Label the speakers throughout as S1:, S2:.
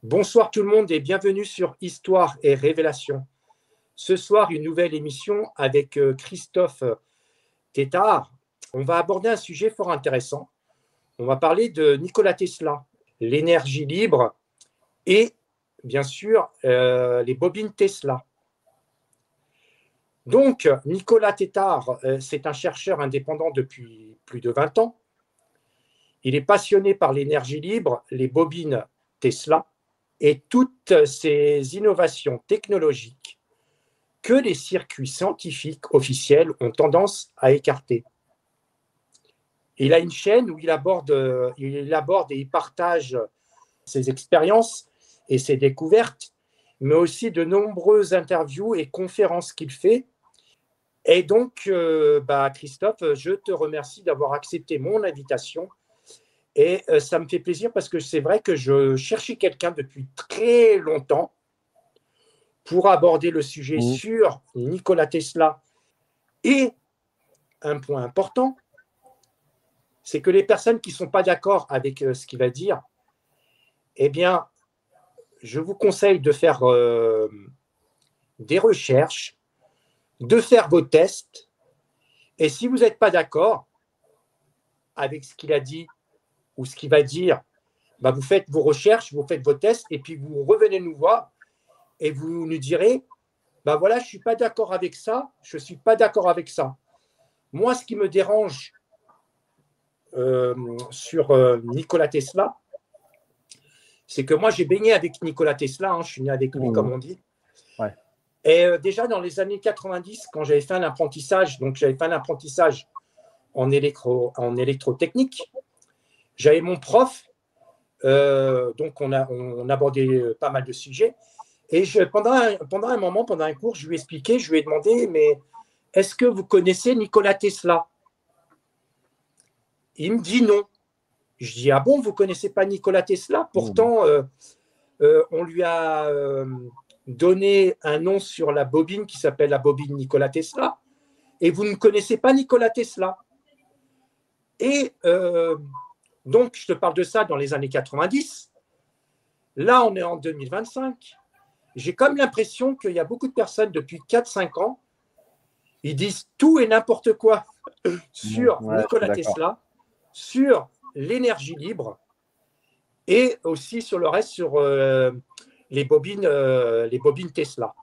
S1: Bonsoir tout le monde et bienvenue sur Histoire et Révélation. Ce soir, une nouvelle émission avec Christophe Tétard. On va aborder un sujet fort intéressant. On va parler de Nikola Tesla, l'énergie libre et bien sûr les bobines Tesla. Donc, Nikola Tétard, c'est un chercheur indépendant depuis plus de 20 ans. Il est passionné par l'énergie libre, les bobines Tesla et toutes ces innovations technologiques que les circuits scientifiques officiels ont tendance à écarter. Il a une chaîne où il aborde et il partage ses expériences et ses découvertes, mais aussi de nombreuses interviews et conférences qu'il fait. Et donc, Christophe, je te remercie d'avoir accepté mon invitation. Et ça me fait plaisir parce que c'est vrai que je cherchais quelqu'un depuis très longtemps pour aborder le sujet sur Nikola Tesla. Et un point important, c'est que les personnes qui ne sont pas d'accord avec ce qu'il va dire, eh bien, je vous conseille de faire des recherches, de faire vos tests. Et si vous n'êtes pas d'accord avec ce qu'il a dit ou ce qu'il va dire, vous faites vos recherches, vous faites vos tests et puis vous revenez nous voir et vous nous direz, voilà, je ne suis pas d'accord avec ça, je ne suis pas d'accord avec ça. Moi, ce qui me dérange sur Nikola Tesla, c'est que moi, j'ai baigné avec Nikola Tesla, je suis né avec lui, comme on dit.
S2: Ouais.
S1: Et déjà, dans les années 90, quand j'avais fait un apprentissage, donc j'avais fait un apprentissage en électrotechnique, j'avais mon prof, donc on abordait pas mal de sujets. Et pendant un moment, pendant un cours, je lui ai expliqué, je lui ai demandé, mais est-ce que vous connaissez Nikola Tesla? Il me dit non. Je dis, ah bon, vous ne connaissez pas Nikola Tesla? Pourtant, on lui a donné un nom sur la bobine qui s'appelle la bobine Nikola Tesla. Et vous ne connaissez pas Nikola Tesla. Et donc, je te parle de ça dans les années 90. Là, on est en 2025. J'ai comme l'impression qu'il y a beaucoup de personnes depuis 4-5 ans, ils disent tout et n'importe quoi sur Nikola Tesla, sur l'énergie libre et aussi sur le reste, sur les bobines Tesla.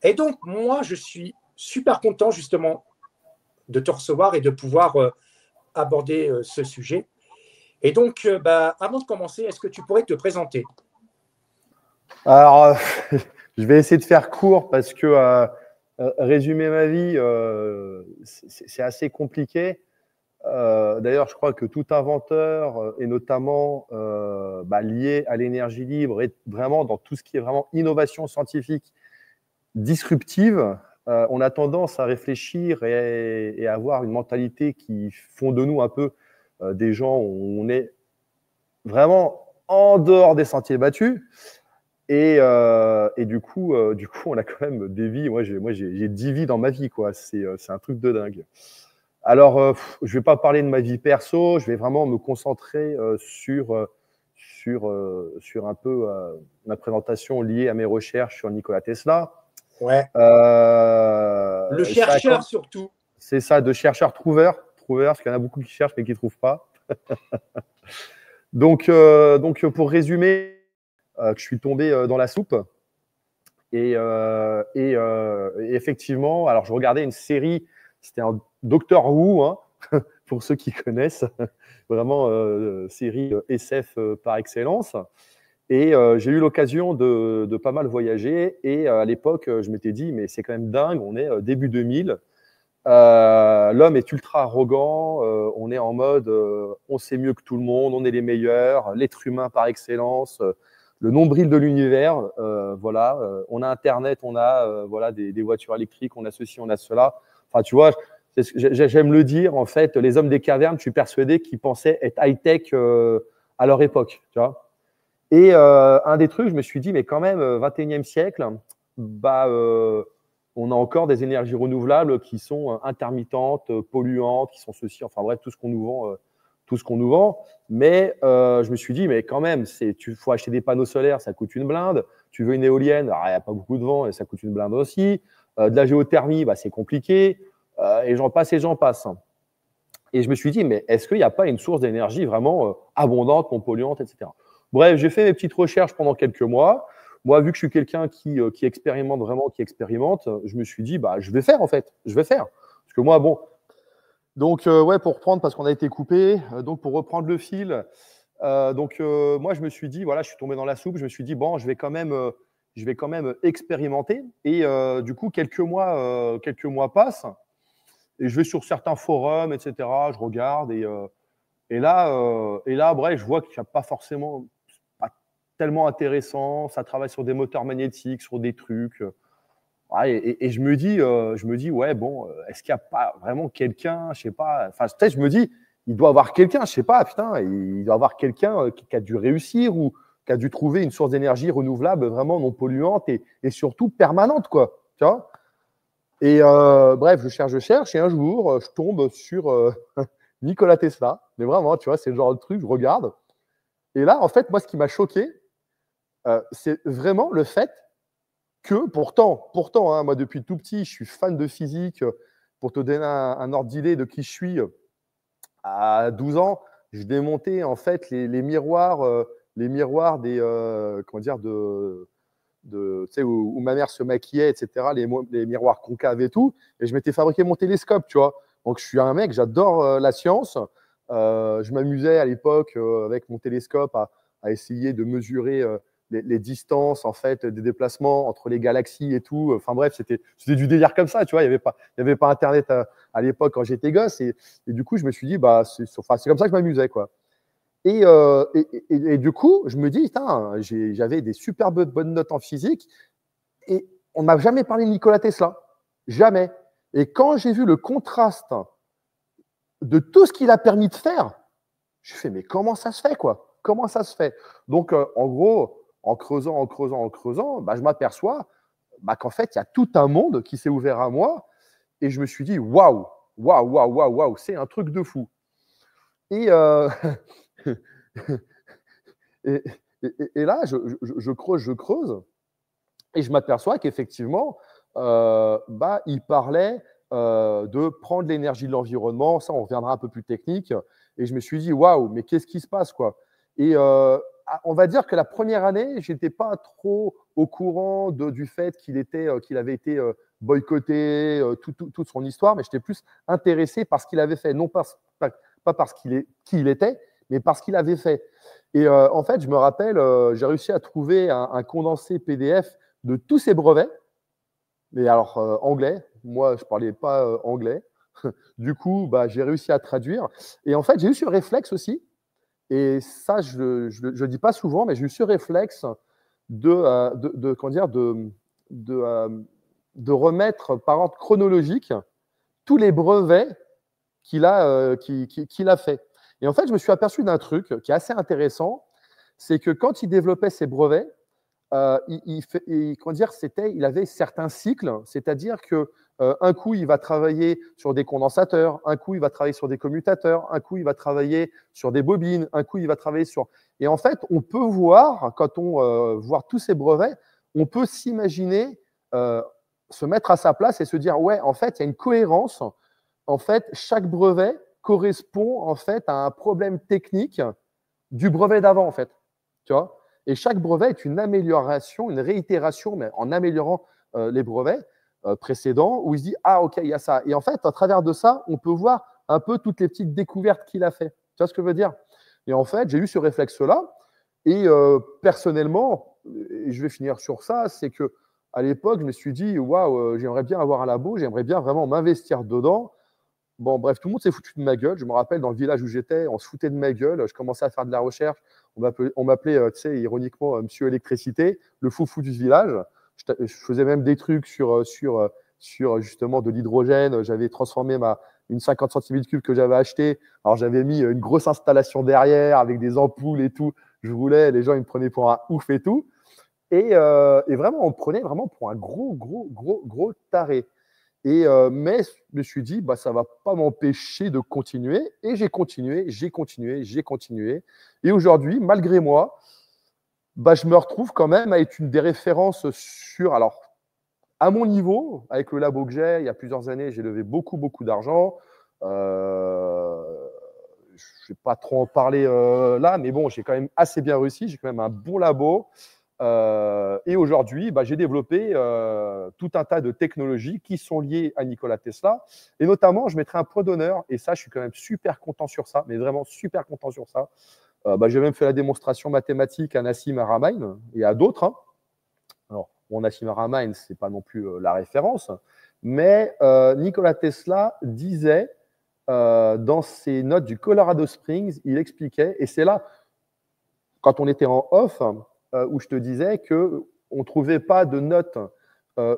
S1: Et donc, moi, je suis super content justement de te recevoir et de pouvoir aborder ce sujet. Et donc, avant de commencer, est-ce que tu pourrais te présenter?
S2: Alors, je vais essayer de faire court parce que résumer ma vie, c'est assez compliqué. D'ailleurs, je crois que tout inventeur, et notamment lié à l'énergie libre et vraiment dans tout ce qui est vraiment innovation scientifique disruptive, on a tendance à réfléchir et à avoir une mentalité qui font de nous un peu des gens où on est vraiment en dehors des sentiers battus. Et du coup, on a quand même des vies. Moi, j'ai 10 vies dans ma vie, quoi. C'est un truc de dingue. Alors, je ne vais pas parler de ma vie perso. Je vais vraiment me concentrer sur un peu ma présentation liée à mes recherches sur Nikola Tesla.
S1: Ouais. Le chercheur surtout.
S2: C'est ça, de chercheur-trouveur, parce qu'il y en a beaucoup qui cherchent mais qui ne trouvent pas. Donc, pour résumer, que je suis tombé dans la soupe. Et effectivement, alors je regardais une série, c'était un Doctor Who, hein, pour ceux qui connaissent, vraiment série SF par excellence. Et j'ai eu l'occasion de pas mal voyager. Et à l'époque, je m'étais dit, mais c'est quand même dingue, on est début 2000. L'homme est ultra arrogant, on est en mode on sait mieux que tout le monde, on est les meilleurs, l'être humain par excellence, le nombril de l'univers, voilà, on a Internet, on a voilà, des voitures électriques, on a ceci, on a cela. Enfin, tu vois, j'aime le dire, en fait, les hommes des cavernes, je suis persuadé qu'ils pensaient être high-tech à leur époque, tu vois. Et un des trucs, je me suis dit, mais quand même, 21e siècle, on a encore des énergies renouvelables qui sont intermittentes, polluantes, qui sont ceci, enfin bref, tout ce qu'on nous tout ce qu'on nous vend. Mais je me suis dit, mais quand même, il faut acheter des panneaux solaires, ça coûte une blinde. Tu veux une éolienne, il n'y a pas beaucoup de vent et ça coûte une blinde aussi. De la géothermie, bah, c'est compliqué. Et j'en passe et j'en passe. Et je me suis dit, mais est-ce qu'il n'y a pas une source d'énergie vraiment abondante, non polluante, etc. Bref, j'ai fait mes petites recherches pendant quelques mois. Moi, vu que je suis quelqu'un qui expérimente vraiment, je me suis dit, bah, je vais faire en fait. Je vais faire. Parce que moi, bon. Donc, ouais, pour reprendre, parce qu'on a été coupé, donc pour reprendre le fil, moi, je me suis dit, voilà, je suis tombé dans la soupe. Je me suis dit, bon, je vais quand même expérimenter. Et du coup, quelques mois passent. Et je vais sur certains forums, etc. Je regarde et là, bref, je vois qu'il n'y a pas forcément pas tellement intéressant. Ça travaille sur des moteurs magnétiques, sur des trucs. Ouais, et je me dis, ouais, bon, est-ce qu'il n'y a pas vraiment quelqu'un, je sais pas. Enfin, peut-être, je me dis, il doit y avoir quelqu'un, je sais pas, putain, il doit y avoir quelqu'un qui a dû réussir ou qui a dû trouver une source d'énergie renouvelable vraiment non polluante et surtout permanente, quoi. Tu vois. Et bref, je cherche, et un jour, je tombe sur Nikola Tesla. Mais vraiment, tu vois, c'est le genre de truc, je regarde. Et là, en fait, moi, ce qui m'a choqué, c'est vraiment le fait que, pourtant hein, moi, depuis tout petit, je suis fan de physique. Pour te donner un ordre d'idée de qui je suis, à 12 ans, je démontais en fait les miroirs des, comment dire, tu sais, où ma mère se maquillait, etc., les miroirs concaves et tout. Et je m'étais fabriqué mon télescope, tu vois. Donc, je suis un mec, j'adore la science. Je m'amusais à l'époque avec mon télescope à essayer de mesurer les distances, en fait, des déplacements entre les galaxies et tout. Enfin bref, c'était du délire comme ça, tu vois. Il n'y avait pas Internet à l'époque quand j'étais gosse. Et du coup, je me suis dit, bah, c'est comme ça que je m'amusais, quoi. Et du coup, je me dis, j'avais des super bonnes notes en physique et on ne m'a jamais parlé de Nikola Tesla. Jamais. Et quand j'ai vu le contraste de tout ce qu'il a permis de faire, je fais, mais comment ça se fait, quoi? Comment ça se fait? Donc, en gros, en creusant, bah, je m'aperçois bah, qu'en fait, il y a tout un monde qui s'est ouvert à moi et je me suis dit, waouh, c'est un truc de fou. Et Et là, je creuse, et je m'aperçois qu'effectivement, bah, il parlait de prendre l'énergie de l'environnement. Ça, on reviendra un peu plus technique. Et je me suis dit, waouh, mais qu'est-ce qui se passe, quoi? Et on va dire que la première année, je n'étais pas trop au courant du fait qu'il avait été boycotté, toute son histoire, mais j'étais plus intéressé par ce qu'il avait fait, non pas parce qui il était, mais parce qu'il avait fait. Et en fait, je me rappelle, j'ai réussi à trouver un condensé PDF de tous ses brevets, mais alors anglais. Moi, je ne parlais pas anglais. Du coup, bah, j'ai réussi à traduire. Et en fait, j'ai eu ce réflexe aussi, et ça, je ne dis pas souvent, mais j'ai eu ce réflexe comment dire, de remettre par ordre chronologique tous les brevets qu'il a fait. Et en fait, je me suis aperçu d'un truc qui est assez intéressant, c'est que quand il développait ses brevets, il avait certains cycles, c'est-à-dire que un coup, il va travailler sur des condensateurs, un coup, il va travailler sur des commutateurs, un coup, il va travailler sur des bobines, un coup, il va travailler sur… Et en fait, on peut voir, quand on voit tous ces brevets, on peut s'imaginer se mettre à sa place et se dire, ouais, en fait, il y a une cohérence. En fait, chaque brevet correspond en fait à un problème technique du brevet d'avant, en fait. Tu vois ? Et chaque brevet est une amélioration, une réitération, mais en améliorant les brevets précédents, où il se dit, ah, ok, il y a ça. Et en fait, à travers de ça, on peut voir un peu toutes les petites découvertes qu'il a fait. Tu vois ce que je veux dire? Et en fait, j'ai eu ce réflexe-là. Et personnellement, et je vais finir sur ça, c'est que à l'époque, je me suis dit, waouh, j'aimerais bien avoir un labo, j'aimerais bien vraiment m'investir dedans. Bon, bref, tout le monde s'est foutu de ma gueule. Je me rappelle, dans le village où j'étais, on se foutait de ma gueule. Je commençais à faire de la recherche. On m'appelait, tu sais, ironiquement, Monsieur Électricité, le foufou du village. Je faisais même des trucs sur justement de l'hydrogène. J'avais transformé une 50 cm3 que j'avais acheté. Alors, j'avais mis une grosse installation derrière avec des ampoules et tout. Je roulais, les gens, ils me prenaient pour un ouf et tout. Et vraiment, on me prenait vraiment pour un gros taré. Mais je me suis dit, bah, ça ne va pas m'empêcher de continuer. Et j'ai continué. Et aujourd'hui, malgré moi, bah, je me retrouve quand même à être une des références sur… Alors, à mon niveau, avec le labo que j'ai, il y a plusieurs années, j'ai levé beaucoup d'argent. Je ne vais pas trop en parler là, mais bon, j'ai quand même assez bien réussi. J'ai quand même un bon labo. Et aujourd'hui, bah, j'ai développé tout un tas de technologies qui sont liées à Nikola Tesla. Et notamment, je mettrai un point d'honneur, et ça, je suis quand même super content sur ça, mais vraiment super content sur ça. Bah, j'ai même fait la démonstration mathématique à Nassim Haramein et à d'autres. Hein. Alors, Nassim Haramein, ce n'est pas non plus la référence, mais Nikola Tesla disait dans ses notes du Colorado Springs, il expliquait, et c'est là, quand on était en off, où je te disais qu'on ne trouvait pas de notes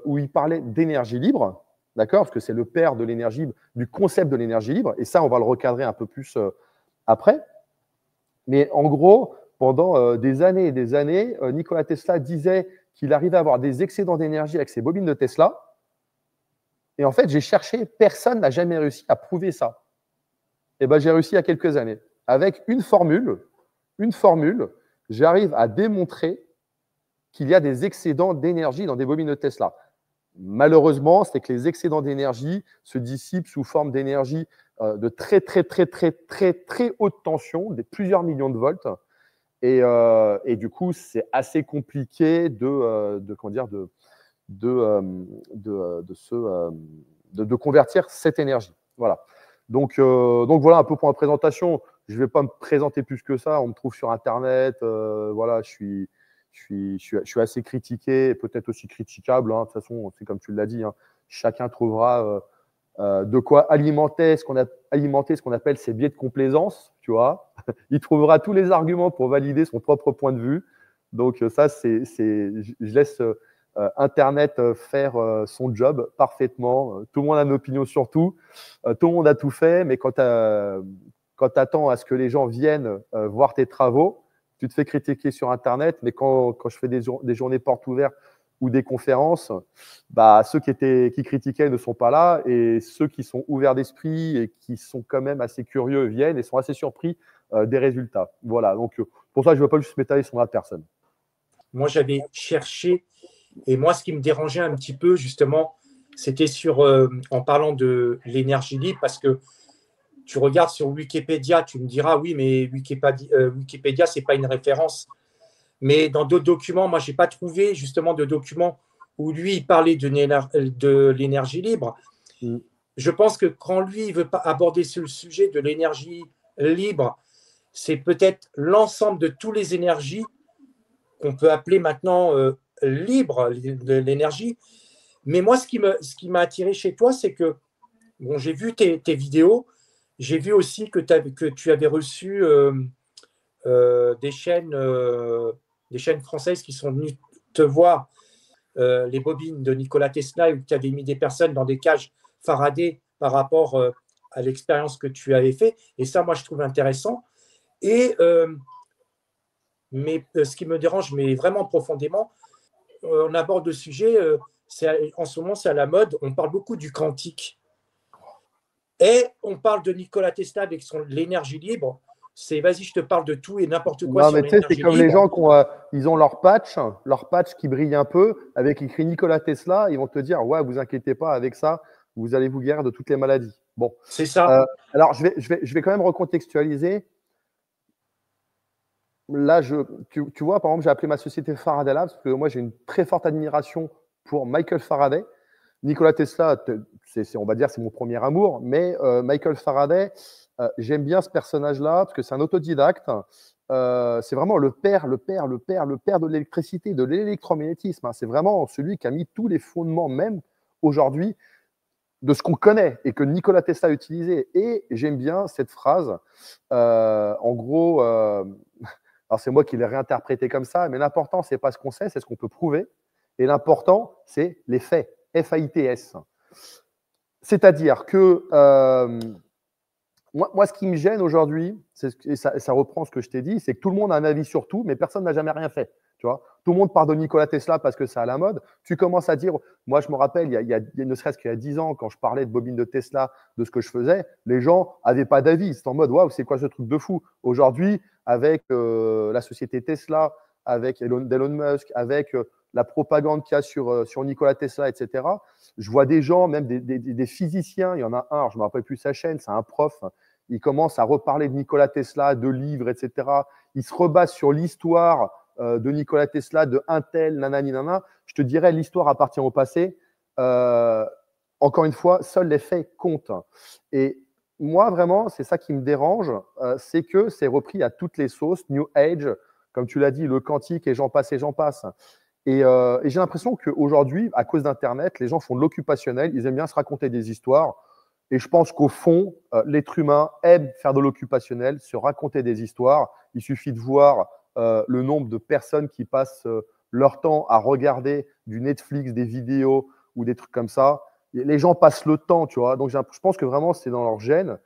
S2: où il parlait d'énergie libre, d'accord, parce que c'est le père de l'énergie, du concept de l'énergie libre, et ça, on va le recadrer un peu plus après. Mais en gros, pendant des années et des années, Nikola Tesla disait qu'il arrivait à avoir des excédents d'énergie avec ses bobines de Tesla. Et en fait, j'ai cherché, personne n'a jamais réussi à prouver ça. Et ben, j'ai réussi il y a quelques années. Avec une formule, j'arrive à démontrer qu'il y a des excédents d'énergie dans des bobines de Tesla. Malheureusement, c'est que les excédents d'énergie se dissipent sous forme d'énergie de très haute tension, des plusieurs millions de volts. Et du coup, c'est assez compliqué de convertir cette énergie. Voilà. Donc voilà un peu pour ma présentation. Je ne vais pas me présenter plus que ça. On me trouve sur Internet. Voilà, je suis assez critiqué, peut-être aussi critiquable. Hein. De toute façon, c'est comme tu l'as dit. Hein. Chacun trouvera de quoi alimenter ce qu'on appelle ses biais de complaisance. Tu vois, il trouvera tous les arguments pour valider son propre point de vue. Donc ça, je laisse Internet faire son job parfaitement. Tout le monde a une opinion sur tout. Tout le monde a tout fait, mais quand tu attends à ce que les gens viennent voir tes travaux, tu te fais critiquer sur Internet. Mais quand je fais des journées portes ouvertes ou des conférences, bah, ceux qui critiquaient ne sont pas là, et ceux qui sont ouverts d'esprit et qui sont quand même assez curieux viennent et sont assez surpris des résultats. Voilà, donc pour ça, je ne veux pas juste m'étaler sur la personne.
S1: Moi, j'avais cherché, et moi, ce qui me dérangeait un petit peu, justement, c'était en parlant de l'énergie libre, parce que tu regardes sur Wikipédia, tu me diras, oui, mais Wikipédia, ce n'est pas une référence. Mais dans d'autres documents, moi, je n'ai pas trouvé justement de documents où lui, il parlait de l'énergie libre. Je pense que quand lui, il veut pas aborder ce sujet de l'énergie libre, c'est peut-être l'ensemble de toutes les énergies qu'on peut appeler maintenant libres, de l'énergie. Mais moi, ce qui m'a attiré chez toi, c'est que, bon, j'ai vu tes vidéos, j'ai vu aussi que tu avais reçu des chaînes françaises qui sont venues te voir, les bobines de Nikola Tesla, où tu avais mis des personnes dans des cages Faraday par rapport à l'expérience que tu avais fait. Et ça, moi, je trouve intéressant. Mais ce qui me dérange, mais vraiment profondément, on aborde le sujet, en ce moment, c'est à la mode, on parle beaucoup du quantique. Et on parle de Nikola Tesla avec l'énergie libre. C'est vas-y, je te parle de tout et n'importe quoi sur l'énergie libre.
S2: C'est comme les gens ils ont leur patch qui brille un peu, avec écrit Nikola Tesla, ils vont te dire, ouais, vous inquiétez pas, avec ça, vous allez vous guérir de toutes les maladies. Bon.
S1: C'est ça.
S2: Alors, je vais quand même recontextualiser. Là, tu vois, par exemple, j'ai appelé ma société Faraday Labs, parce que moi, j'ai une très forte admiration pour Michael Faraday. Nikola Tesla, on va dire, c'est mon premier amour, mais Michael Faraday, j'aime bien ce personnage-là, parce que c'est un autodidacte. C'est vraiment le père de l'électricité, de l'électromagnétisme. Hein. C'est vraiment celui qui a mis tous les fondements, même aujourd'hui, de ce qu'on connaît et que Nikola Tesla a utilisé. Et j'aime bien cette phrase. En gros, alors c'est moi qui l'ai réinterprété comme ça, mais l'important, ce n'est pas ce qu'on sait, c'est ce qu'on peut prouver. Et l'important, c'est les faits. FAITS. C'est-à-dire que moi, ce qui me gêne aujourd'hui, et ça reprend ce que je t'ai dit, c'est que tout le monde a un avis sur tout, mais personne n'a jamais rien fait. Tu Tu vois, tout le monde parle de Nikola Tesla parce que c'est à la mode. Tu commences à dire, moi je me rappelle, ne serait-ce qu'il y a 10 ans, quand je parlais de bobines de Tesla, de ce que je faisais, les gens n'avaient pas d'avis. C'était en mode, waouh, c'est quoi ce truc de fou? Aujourd'hui, avec la société Tesla, avec Elon Musk, avec la propagande qu'il y a sur Nikola Tesla, etc., je vois des gens, même des physiciens, il y en a un, je ne me rappelle plus sa chaîne, c'est un prof, il commence à reparler de Nikola Tesla, de livres, etc. Il se rebase sur l'histoire de Nikola Tesla, de Intel, nanani, nanana. Je te dirais, l'histoire appartient au passé. Encore une fois, seuls les faits comptent. Et moi, vraiment, c'est ça qui me dérange, c'est que c'est repris à toutes les sauces, New Age, comme tu l'as dit, le quantique, et j'en passe et j'en passe. Et j'ai l'impression qu'aujourd'hui, à cause d'Internet, les gens font de l'occupationnel, ils aiment bien se raconter des histoires. Et je pense qu'au fond, l'être humain aime faire de l'occupationnel, se raconter des histoires. Il suffit de voir le nombre de personnes qui passent leur temps à regarder du Netflix, des vidéos ou des trucs comme ça. Les gens passent le temps, tu vois. Donc, je pense que vraiment, c'est dans leur gène.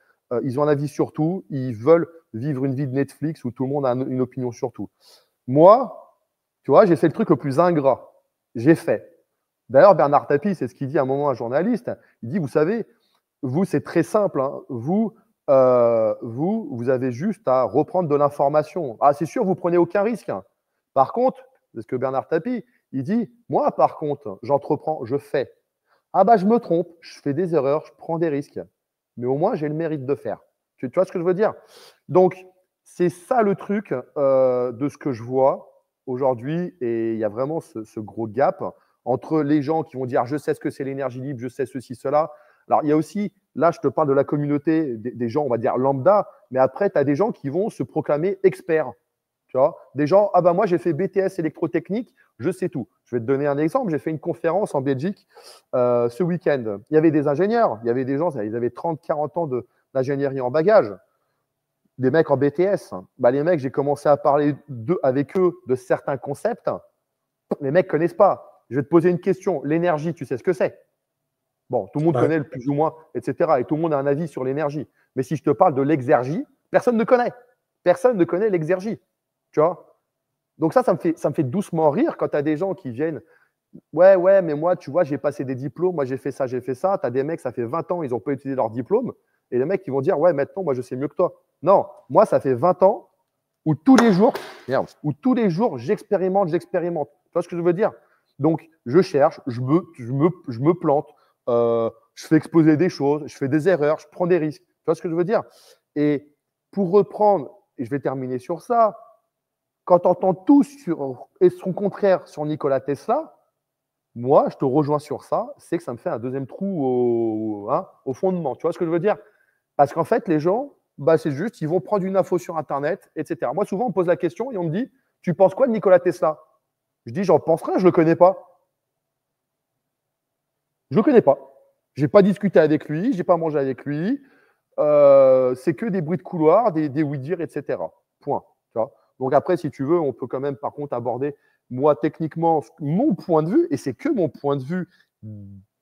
S2: Ils ont un avis sur tout. Ils veulent vivre une vie de Netflix où tout le monde a une opinion sur tout. Moi, tu vois, j'ai fait le truc le plus ingrat. J'ai fait. D'ailleurs, Bernard Tapie, c'est ce qu'il dit à un moment à un journaliste. Il dit, vous savez, vous, c'est très simple. Hein. Vous avez juste à reprendre de l'information. Ah, c'est sûr, vous prenez aucun risque. Par contre, c'est ce que Bernard Tapie, il dit, moi, par contre, j'entreprends, je fais. Ah bah, je me trompe, je fais des erreurs, je prends des risques. Mais au moins, j'ai le mérite de faire. Tu vois ce que je veux dire? Donc, c'est ça le truc de ce que je vois aujourd'hui. Et il y a vraiment ce gros gap entre les gens qui vont dire, je sais ce que c'est l'énergie libre, je sais ceci, cela. Alors, il y a aussi, là, je te parle de la communauté des gens, on va dire lambda, mais après, tu as des gens qui vont se proclamer experts. Tu vois, des gens, ah ben moi, j'ai fait BTS électrotechnique, je sais tout. Je vais te donner un exemple. J'ai fait une conférence en Belgique ce week-end. Il y avait des ingénieurs, il y avait des gens, ils avaient 30, 40 ans d'ingénierie en bagage. Des mecs en BTS. Bah, les mecs, j'ai commencé à parler avec eux de certains concepts. Les mecs ne connaissent pas. Je vais te poser une question. L'énergie, tu sais ce que c'est? Bon, tout le monde connaît le plus ou moins, etc. Et tout le monde a un avis sur l'énergie. Mais si je te parle de l'exergie, personne ne connaît. Personne ne connaît l'exergie. Tu vois? Donc ça me fait doucement rire quand tu as des gens qui viennent. Ouais, mais moi, tu vois, j'ai passé des diplômes, moi j'ai fait ça, j'ai fait ça. Tu as des mecs, ça fait 20 ans, ils n'ont pas utilisé leur diplôme. Et les mecs qui vont dire, ouais, maintenant, moi je sais mieux que toi. Non, moi, ça fait 20 ans où tous les jours, j'expérimente. Tu vois ce que je veux dire? Donc, je cherche, je me plante, je fais exposer des choses, je fais des erreurs, je prends des risques. Tu vois ce que je veux dire? Et pour reprendre, et je vais terminer sur ça, quand tu entends tout et son contraire sur Nikola Tesla, moi, je te rejoins sur ça, c'est que ça me fait un deuxième trou au fondement. Tu vois ce que je veux dire? Parce qu'en fait, les gens, bah, c'est juste, ils vont prendre une info sur Internet, etc. Moi, souvent, on me pose la question et on me dit, tu penses quoi de Nikola Tesla? Je dis, j'en pense rien, je ne le connais pas. Je ne le connais pas. Je n'ai pas discuté avec lui, je n'ai pas mangé avec lui. C'est que des bruits de couloir, des oui-dire, etc. Point. Tu vois. Donc après, si tu veux, on peut quand même, par contre, aborder, moi, techniquement, mon point de vue, et c'est que mon point de vue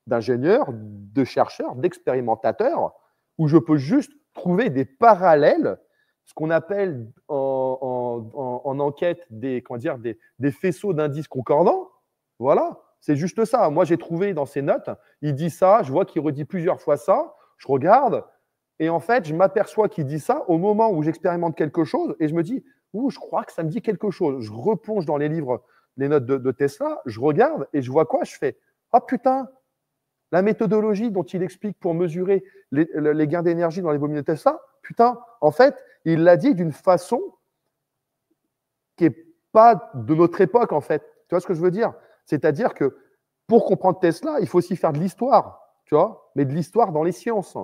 S2: d'ingénieur, de chercheur, d'expérimentateur, où je peux juste trouver des parallèles, ce qu'on appelle en enquête des faisceaux d'indices concordants. Voilà, c'est juste ça. Moi, j'ai trouvé dans ses notes, il dit ça, je vois qu'il redit plusieurs fois ça, je regarde, et en fait, je m'aperçois qu'il dit ça au moment où j'expérimente quelque chose, et je me dis, ouh, je crois que ça me dit quelque chose. Je replonge dans les livres, les notes de Tesla, je regarde, et je vois quoi? Je fais, ah putain, la méthodologie dont il explique pour mesurer les gains d'énergie dans les bobines de Tesla, putain, en fait, il l'a dit d'une façon qui n'est pas de notre époque, en fait. Tu vois ce que je veux dire? C'est-à-dire que pour comprendre Tesla, il faut aussi faire de l'histoire, tu vois, mais de l'histoire dans les sciences.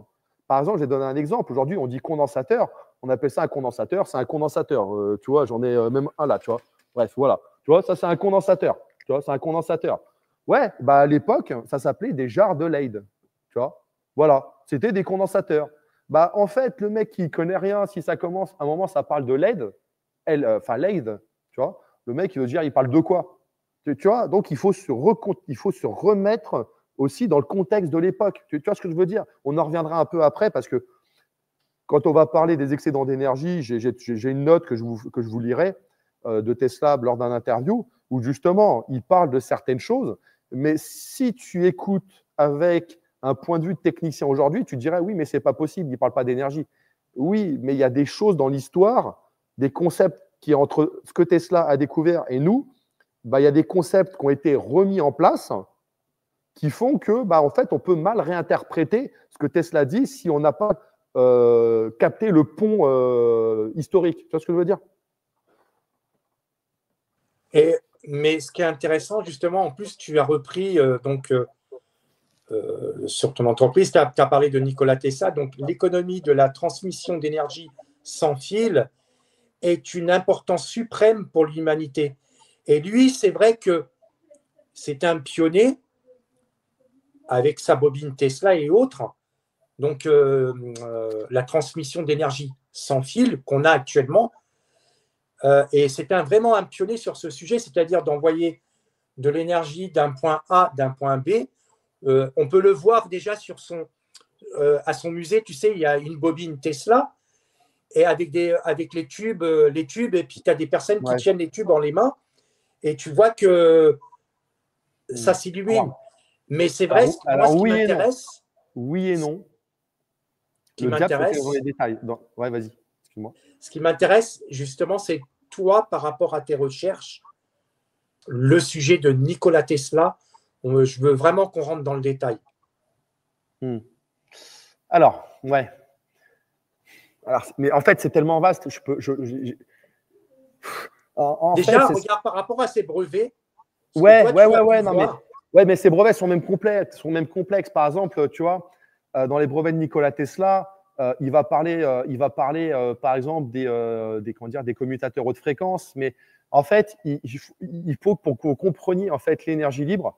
S2: Par exemple, je vais donner un exemple. Aujourd'hui, on dit condensateur, on appelle ça un condensateur, c'est un condensateur. Tu vois, j'en ai même un là, tu vois. Bref, voilà. Tu vois, ça, c'est un condensateur. Tu vois, c'est un condensateur. Ouais, bah à l'époque, ça s'appelait des jarres de Leyde. Tu vois, voilà, c'était des condensateurs. Bah en fait, le mec qui connaît rien, si ça commence, à un moment, ça parle de Leyde, Leyde, tu vois, le mec, il veut dire, il parle de quoi? Tu vois, donc il faut se remettre aussi dans le contexte de l'époque. Tu vois ce que je veux dire? On en reviendra un peu après parce que quand on va parler des excédents d'énergie, j'ai une note que je vous lirai de Tesla lors d'un interview où justement, il parle de certaines choses, mais si tu écoutes avec un point de vue de technicien aujourd'hui, tu dirais oui, mais c'est pas possible, il ne parle pas d'énergie. Oui, mais il y a des choses dans l'histoire, des concepts qui, entre ce que Tesla a découvert et nous, bah, il y a des concepts qui ont été remis en place qui font que, bah, en fait, on peut mal réinterpréter ce que Tesla dit si on n'a pas capté le pont historique. Tu vois ce que je veux dire?
S1: Mais ce qui est intéressant, justement, en plus, tu as repris sur ton entreprise, tu as parlé de Nikola Tesla, donc l'économie de la transmission d'énergie sans fil est une importance suprême pour l'humanité. Et lui, c'est vrai que c'est un pionnier avec sa bobine Tesla et autres. Donc, la transmission d'énergie sans fil qu'on a actuellement. Et c'est vraiment un pionnier sur ce sujet, c'est-à-dire d'envoyer de l'énergie d'un point A d'un point B. On peut le voir déjà à son musée, tu sais, il y a une bobine Tesla et avec les tubes, et puis tu as des personnes qui tiennent les tubes en les mains et tu vois que ça s'illumine. Mais c'est vrai, moi, ce qui m'intéresse…
S2: Oui et non.
S1: Le diable
S2: dans les détails. Ouais, vas-y, excuse-moi.
S1: Ce qui m'intéresse, justement, c'est toi, par rapport à tes recherches, le sujet de Nikola Tesla. Je veux vraiment qu'on rentre dans le détail.
S2: Alors, ouais. Mais en fait, c'est tellement vaste.
S1: Déjà, regarde par rapport à ces brevets.
S2: Mais ces brevets sont même complexes. Par exemple, tu vois, dans les brevets de Nikola Tesla, il va parler, par exemple, des commutateurs haute fréquence. Mais en fait, il faut pour que vous compreniez en fait l'énergie libre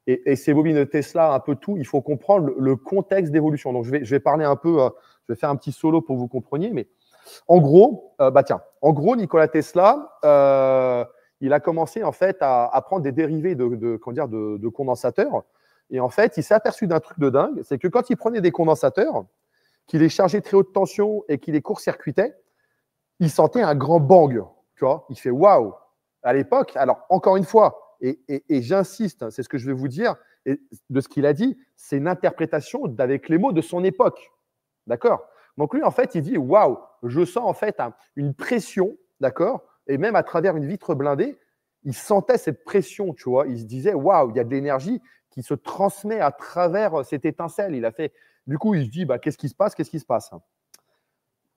S2: et ces bobines de Tesla, un peu tout, il faut comprendre le contexte d'évolution. Donc, je vais parler un peu, je vais faire un petit solo pour que vous compreniez. Mais en gros, Nikola Tesla, il a commencé en fait à prendre des dérivés de condensateurs. Et en fait, il s'est aperçu d'un truc de dingue, c'est que quand il prenait des condensateurs, qu'il les chargeait très haute tension et qu'il les court-circuitait, il sentait un grand bang. Tu vois, il fait waouh. À l'époque, alors encore une fois, et j'insiste, c'est ce que je vais vous dire, et de ce qu'il a dit, c'est une interprétation avec les mots de son époque. D'accord? Donc lui, en fait, il dit waouh, je sens en fait une pression, d'accord? Et même à travers une vitre blindée, il sentait cette pression, tu vois. Il se disait waouh, il y a de l'énergie qui se transmet à travers cette étincelle. Il a fait. Du coup, il se dit bah, qu'est-ce qui se passe? Qu'est-ce qui se passe?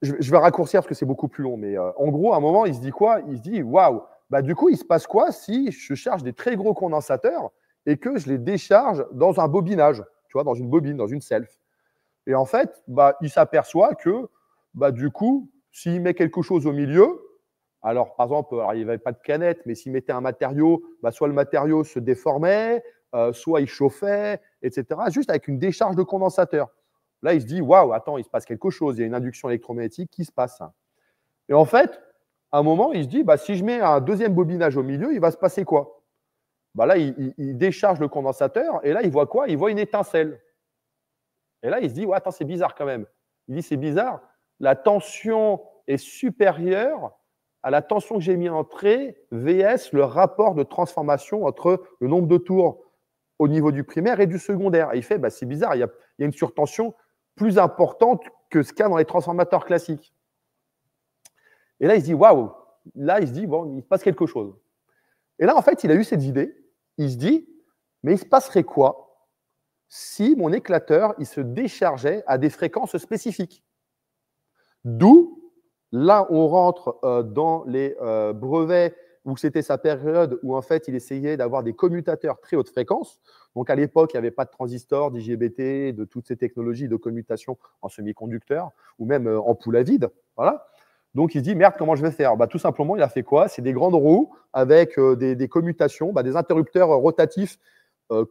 S2: Je vais raccourcir parce que c'est beaucoup plus long, mais en gros, à un moment, il se dit quoi? Il se dit waouh, bah, du coup, il se passe quoi si je charge des très gros condensateurs et que je les décharge dans un bobinage, tu vois, dans une bobine, dans une self. Et en fait, bah, il s'aperçoit que bah, du coup, s'il met quelque chose au milieu, alors par exemple, il n'y avait pas de canette, mais s'il mettait un matériau, bah, soit le matériau se déformait, soit il chauffait, etc., juste avec une décharge de condensateur. Là, il se dit, waouh, attends, il se passe quelque chose, il y a une induction électromagnétique qui se passe. Et en fait, à un moment, il se dit, bah, si je mets un deuxième bobinage au milieu, il va se passer quoi? Bah, là, il décharge le condensateur et là, il voit quoi? Il voit une étincelle. Et là, il se dit, ouais, attends, c'est bizarre quand même. Il dit, c'est bizarre, la tension est supérieure à la tension que j'ai mis en entrée, VS, le rapport de transformation entre le nombre de tours au niveau du primaire et du secondaire. Et il fait, bah, c'est bizarre, il y a une surtension plus importante que ce qu'il y a dans les transformateurs classiques. Et là, il se dit, waouh, là, il se dit, bon, il se passe quelque chose. Et là, en fait, il a eu cette idée. Il se dit, mais il se passerait quoi si mon éclateur il se déchargeait à des fréquences spécifiques? D'où, là, on rentre dans les brevets où c'était sa période où en fait il essayait d'avoir des commutateurs très haute fréquence. Donc à l'époque, il n'y avait pas de transistors, d'IGBT, de toutes ces technologies de commutation en semi-conducteur ou même en poule à vide. Voilà. Donc il se dit merde, comment je vais faire? Bah, tout simplement, il a fait quoi? C'est des grandes roues avec des commutations, des interrupteurs rotatifs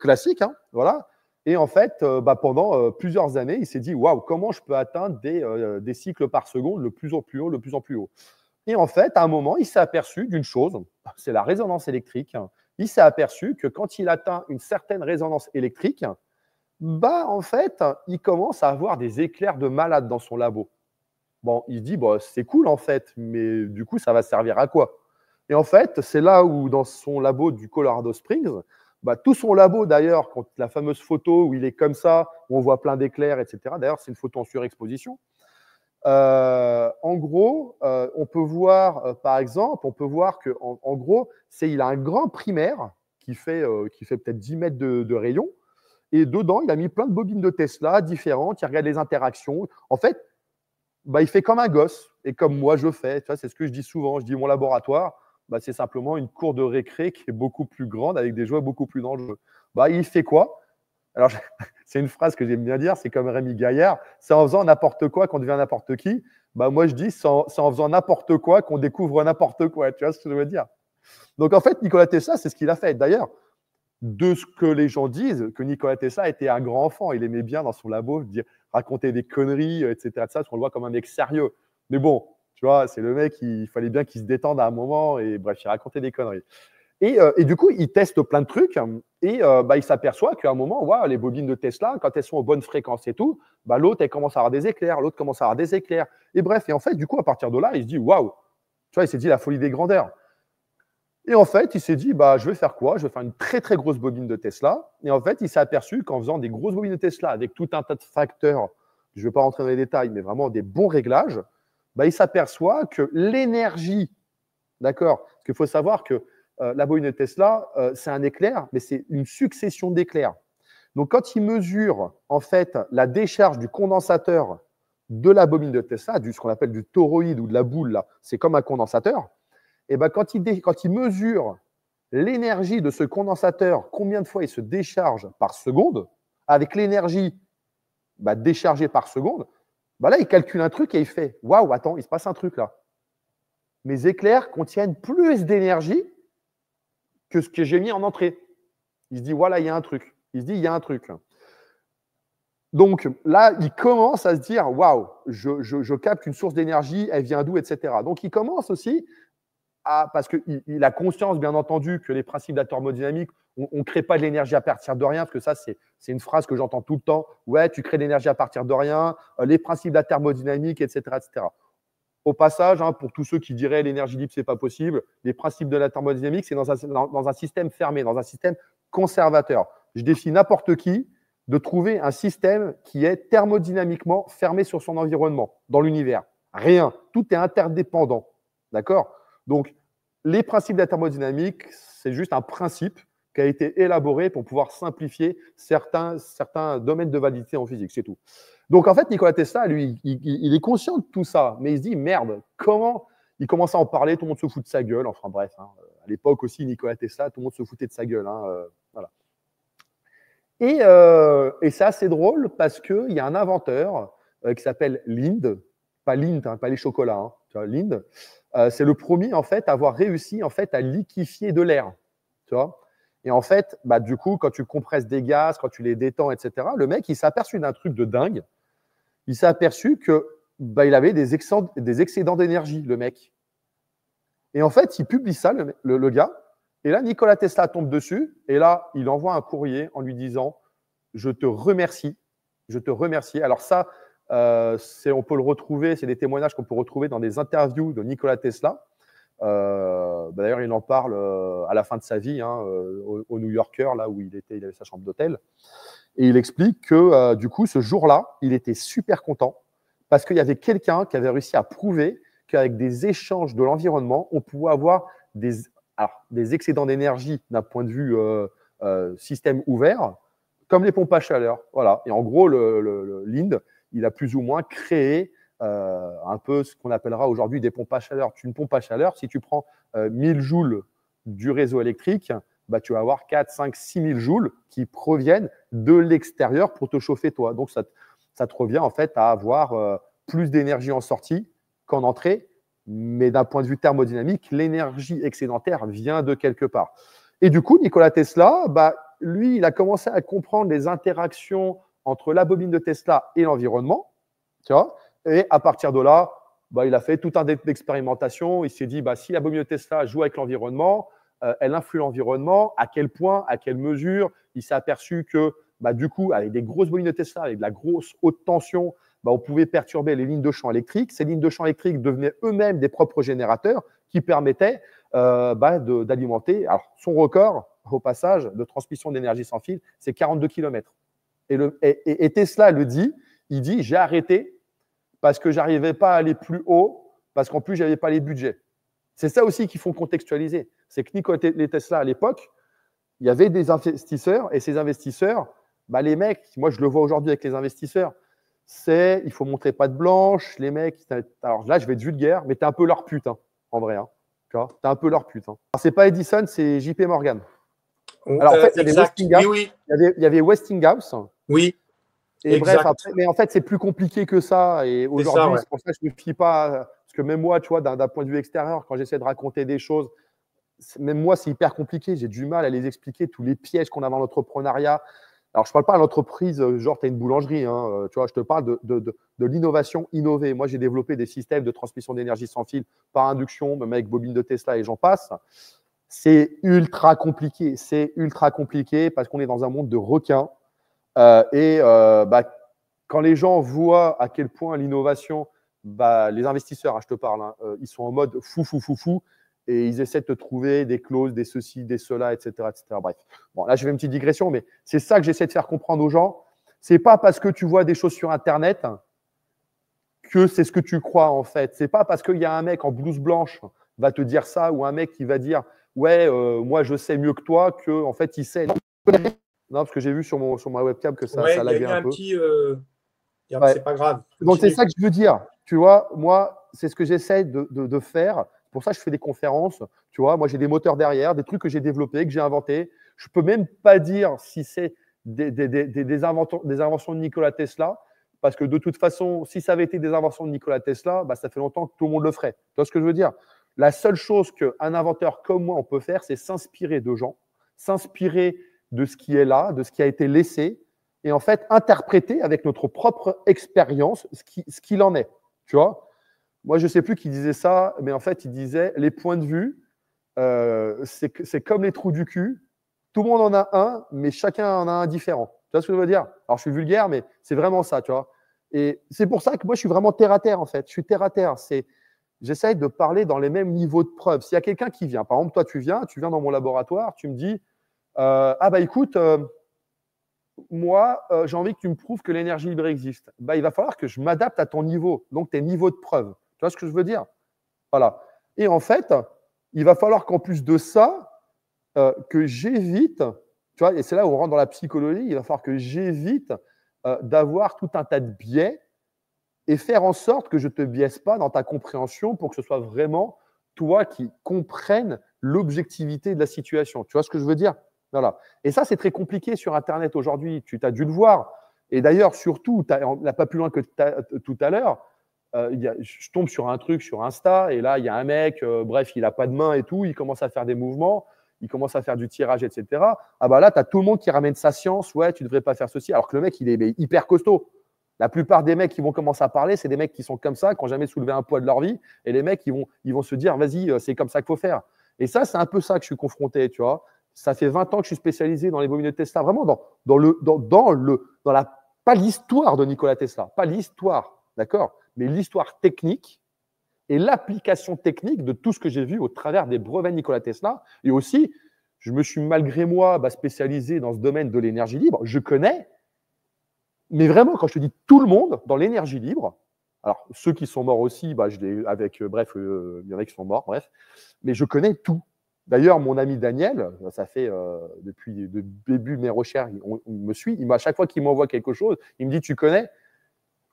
S2: classiques. Hein, voilà. Et en fait, pendant plusieurs années, il s'est dit waouh, comment je peux atteindre des cycles par seconde le plus en plus haut, le plus en plus haut. Et en fait, à un moment, il s'est aperçu d'une chose, c'est la résonance électrique. Il s'est aperçu que quand il atteint une certaine résonance électrique, bah, en fait, il commence à avoir des éclairs de malade dans son labo. Bon, il se dit, bah, c'est cool en fait, mais du coup, ça va servir à quoi? Et en fait, c'est là où, dans son labo du Colorado Springs, tout son labo, d'ailleurs, quand la fameuse photo où il est comme ça, où on voit plein d'éclairs, etc. D'ailleurs, c'est une photo en surexposition. En gros, on peut voir, par exemple, on peut voir que, en gros, il a un grand primaire qui fait peut-être 10 mètres de rayon. Et dedans, il a mis plein de bobines de Tesla différentes. Il regarde les interactions. En fait, il fait comme un gosse et comme moi je fais. Tu vois, c'est ce que je dis souvent. Je dis mon laboratoire, c'est simplement une cour de récré qui est beaucoup plus grande avec des jouets beaucoup plus dangereux. Il fait quoi? Alors, c'est une phrase que j'aime bien dire, c'est comme Rémi Gaillard, c'est en faisant n'importe quoi qu'on devient n'importe qui. Moi, je dis, c'est en faisant n'importe quoi qu'on découvre n'importe quoi. Tu vois ce que je veux dire? Donc, en fait, Nikola Tesla, c'est ce qu'il a fait. D'ailleurs, de ce que les gens disent, que Nikola Tesla était un grand enfant. Il aimait bien dans son labo dire, raconter des conneries, etc. Parce qu'on le voit comme un mec sérieux. Mais bon, tu vois, c'est le mec, il fallait bien qu'il se détende à un moment. Et bref, il racontait des conneries. Et du coup, il teste plein de trucs et il s'aperçoit qu'à un moment, les bobines de Tesla, quand elles sont aux bonnes fréquences et tout, l'autre, elle commence à avoir des éclairs, l'autre commence à avoir des éclairs. Et bref, et en fait, du coup, à partir de là, il se dit, waouh, tu vois, il s'est dit la folie des grandeurs. Et en fait, il s'est dit, je vais faire quoi? Je vais faire une très, très grosse bobine de Tesla. Et en fait, il s'est aperçu qu'en faisant des grosses bobines de Tesla avec tout un tas de facteurs, je ne vais pas rentrer dans les détails, mais vraiment des bons réglages, il s'aperçoit que l'énergie, d'accord? Parce qu'il faut savoir que la bobine de Tesla, c'est un éclair, mais c'est une succession d'éclairs. Donc, quand il mesure en fait la décharge du condensateur de la bobine de Tesla, ce qu'on appelle du toroïde ou de la boule, là, c'est comme un condensateur. Et quand il mesure l'énergie de ce condensateur, combien de fois il se décharge par seconde, avec l'énergie déchargée par seconde, là, il calcule un truc et il fait « Waouh, attends, il se passe un truc là. Mes éclairs contiennent plus d'énergie que ce que j'ai mis en entrée. » Il se dit « Voilà, il y a un truc. » Il se dit « Il y a un truc. » Donc là, il commence à se dire « Waouh, je capte une source d'énergie, elle vient d'où, etc. » Donc, il commence aussi parce qu'il a conscience, bien entendu, que les principes de la thermodynamique, on ne crée pas de l'énergie à partir de rien, parce que ça, c'est une phrase que j'entends tout le temps. Ouais, tu crées de l'énergie à partir de rien, les principes de la thermodynamique, etc. etc. Au passage, pour tous ceux qui diraient l'énergie libre, ce n'est pas possible, les principes de la thermodynamique, c'est dans un système fermé, dans un système conservateur. Je défie n'importe qui de trouver un système qui est thermodynamiquement fermé sur son environnement, dans l'univers. Rien. Tout est interdépendant. D'accord? Donc, les principes de la thermodynamique, c'est juste un principe qui a été élaboré pour pouvoir simplifier certains domaines de validité en physique, c'est tout. Donc, en fait, Nikola Tesla, lui, il est conscient de tout ça, mais il se dit, merde, comment… Il commence à en parler, tout le monde se fout de sa gueule. Enfin bref, à l'époque aussi, Nikola Tesla, tout le monde se foutait de sa gueule. Voilà. Et c'est assez drôle parce qu'il y a un inventeur qui s'appelle Lind, pas Lind, pas les chocolats, Lind. C'est le premier en fait à avoir réussi en fait à liquéfier de l'air, tu vois. Et en fait, du coup, quand tu compresses des gaz, quand tu les détends, etc., le mec, il s'est aperçu d'un truc de dingue. Il s'est aperçu que il avait des excédents d'énergie, le mec. Et en fait, il publie ça, le gars. Et là, Nikola Tesla tombe dessus. Et là, il envoie un courrier en lui disant « Je te remercie. Je te remercie. » Alors ça, on peut le retrouver, c'est des témoignages qu'on peut retrouver dans des interviews de Nikola Tesla. D'ailleurs, il en parle à la fin de sa vie, au New Yorker, là où il avait sa chambre d'hôtel. Et il explique que du coup, ce jour-là, il était super content parce qu'il y avait quelqu'un qui avait réussi à prouver qu'avec des échanges de l'environnement, on pouvait avoir des excédents d'énergie d'un point de vue système ouvert, comme les pompes à chaleur. Voilà. Et en gros, le Lind, il a plus ou moins créé un peu ce qu'on appellera aujourd'hui des pompes à chaleur. Une pompe à chaleur, si tu prends 1000 joules du réseau électrique, tu vas avoir 4, 5, 6 000 joules qui proviennent de l'extérieur pour te chauffer toi. Donc, ça te revient en fait à avoir plus d'énergie en sortie qu'en entrée. Mais d'un point de vue thermodynamique, l'énergie excédentaire vient de quelque part. Et du coup, Nikola Tesla, lui, il a commencé à comprendre les interactions entre la bobine de Tesla et l'environnement. Tu vois, et à partir de là, il a fait tout un d'expérimentations. Il s'est dit, si la bobine de Tesla joue avec l'environnement, elle influe l'environnement, à quel point, à quelle mesure. Il s'est aperçu que, du coup, avec des grosses bobines de Tesla, avec de la grosse haute tension, on pouvait perturber les lignes de champ électriques. Ces lignes de champ électriques devenaient eux-mêmes des propres générateurs qui permettaient d'alimenter. Alors, son record, au passage, de transmission d'énergie sans fil, c'est 42 km. Et Tesla le dit, il dit, j'ai arrêté parce que je n'arrivais pas à aller plus haut, parce qu'en plus, je n'avais pas les budgets. C'est ça aussi qu'il faut contextualiser. C'est que Nikola Tesla, à l'époque, il y avait des investisseurs, et ces investisseurs, les mecs, moi je le vois aujourd'hui avec les investisseurs, il faut montrer patte blanche, les mecs, alors là je vais être vulgaire, mais t'es un peu leur pute, hein, en vrai. Hein, tu vois, t'es un peu leur pute. Hein. C'est pas Edison, c'est JP Morgan. Alors en fait, il y avait Westinghouse. Oui. Il y avait Westinghouse.
S1: Oui.
S2: Et exact. Bref, après, mais en fait, c'est plus compliqué que ça. Et aujourd'hui, c'est pour ça que je ne me fie pas. Parce que même moi, tu vois, d'un point de vue extérieur, quand j'essaie de raconter des choses, même moi, c'est hyper compliqué. J'ai du mal à les expliquer, tous les pièges qu'on a dans l'entrepreneuriat. Alors, je ne parle pas à l'entreprise, genre, tu as une boulangerie. Hein, tu vois, je te parle de l'innovation innovée. Moi, j'ai développé des systèmes de transmission d'énergie sans fil par induction, même avec bobine de Tesla et j'en passe. C'est ultra compliqué. C'est ultra compliqué parce qu'on est dans un monde de requins. Quand les gens voient à quel point l'innovation, les investisseurs, hein, je te parle, hein, ils sont en mode fou, et ils essaient de te trouver des clauses, des ceci, des cela, etc., etc. Bref, bon, là, je fais une petite digression, mais c'est ça que j'essaie de faire comprendre aux gens. C'est pas parce que tu vois des choses sur Internet que c'est ce que tu crois, en fait. C'est pas parce qu'il y a un mec en blouse blanche va te dire ça, ou un mec qui va dire « Ouais, moi, je sais mieux que toi », qu'en fait, il sait. Non, parce que j'ai vu sur ma webcam que ça laguait un peu.
S1: C'est pas grave.
S2: Donc, c'est ça que je veux dire. Tu vois, moi, c'est ce que j'essaie de faire. Pour ça, je fais des conférences. Tu vois, moi, j'ai des moteurs derrière, des trucs que j'ai développés, que j'ai inventés. Je ne peux même pas dire si c'est des inventions de Nikola Tesla, parce que de toute façon, si ça avait été des inventions de Nikola Tesla, ça fait longtemps que tout le monde le ferait. Tu vois ce que je veux dire? La seule chose qu'un inventeur comme moi, on peut faire, c'est s'inspirer de gens, s'inspirer de ce qui est là, de ce qui a été laissé, et en fait, interpréter avec notre propre expérience ce qu'il en est. Tu vois? Moi, je ne sais plus qui disait ça, mais en fait, il disait les points de vue, c'est comme les trous du cul. Tout le monde en a un, mais chacun en a un différent. Tu vois ce que je veux dire? Alors, je suis vulgaire, mais c'est vraiment ça, tu vois. Et c'est pour ça que moi, je suis vraiment terre à terre, en fait. Je suis terre à terre. J'essaye de parler dans les mêmes niveaux de preuve. S'il y a quelqu'un qui vient, par exemple, toi, tu viens dans mon laboratoire, tu me dis, écoute, moi, j'ai envie que tu me prouves que l'énergie libre existe. Il va falloir que je m'adapte à ton niveau, donc tes niveaux de preuve. Tu vois ce que je veux dire? Voilà. Et en fait, il va falloir qu'en plus de ça, que j'évite, tu vois, et c'est là où on rentre dans la psychologie, il va falloir que j'évite d'avoir tout un tas de biais et faire en sorte que je ne te biaise pas dans ta compréhension pour que ce soit vraiment toi qui comprennes l'objectivité de la situation. Tu vois ce que je veux dire? Voilà. Et ça, c'est très compliqué sur Internet aujourd'hui. Tu as dû le voir. Et d'ailleurs, surtout, on n'a pas plus loin que tout à l'heure, je tombe sur un truc sur Insta, et là, il y a un mec, bref, il n'a pas de main et tout, il commence à faire des mouvements, il commence à faire du tirage, etc. Là, tu as tout le monde qui ramène sa science, ouais, tu ne devrais pas faire ceci, alors que le mec, il est hyper costaud. La plupart des mecs qui vont commencer à parler, c'est des mecs qui sont comme ça, qui n'ont jamais soulevé un poids de leur vie, et les mecs, ils vont se dire, vas-y, c'est comme ça qu'il faut faire. Et ça, c'est un peu ça que je suis confronté, tu vois. Ça fait 20 ans que je suis spécialisé dans les bobines de Tesla, vraiment pas l'histoire de Nikola Tesla, pas l'histoire, d'accord, mais l'histoire technique et l'application technique de tout ce que j'ai vu au travers des brevets de Nikola Tesla. Et aussi, je me suis malgré moi spécialisé dans ce domaine de l'énergie libre. Je connais, mais vraiment, quand je te dis tout le monde dans l'énergie libre, alors ceux qui sont morts aussi, il y en a qui sont morts, bref, mais je connais tout. D'ailleurs, mon ami Daniel, ça fait depuis le début de mes recherches, il me suit. À chaque fois qu'il m'envoie quelque chose, il me dit, tu connais?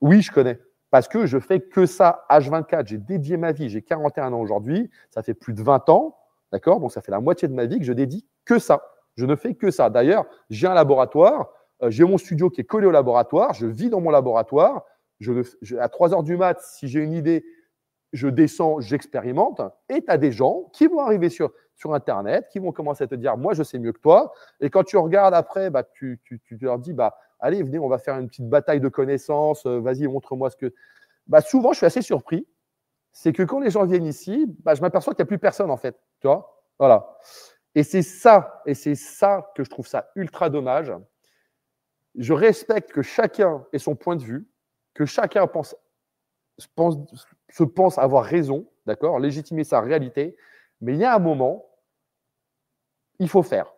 S2: Oui, je connais. Parce que je fais que ça H24. J'ai dédié ma vie. J'ai 41 ans aujourd'hui. Ça fait plus de 20 ans. D'accord? Donc, ça fait la moitié de ma vie que je dédie que ça. Je ne fais que ça. D'ailleurs, j'ai un laboratoire. J'ai mon studio qui est collé au laboratoire. Je vis dans mon laboratoire. À 3 heures du mat, si j'ai une idée, je descends, j'expérimente. Et tu as des gens qui vont arriver sur Internet, qui vont commencer à te dire, moi, je sais mieux que toi. Et quand tu regardes après, tu leur dis, allez, venez, on va faire une petite bataille de connaissances. Vas-y, montre-moi ce que… souvent, je suis assez surpris. C'est que quand les gens viennent ici, je m'aperçois qu'il n'y a plus personne, en fait. Tu vois? Voilà. Et c'est ça que je trouve ça ultra dommage. Je respecte que chacun ait son point de vue, que chacun pense avoir raison, d'accord, légitimer sa réalité, Mais il y a un moment, il faut faire.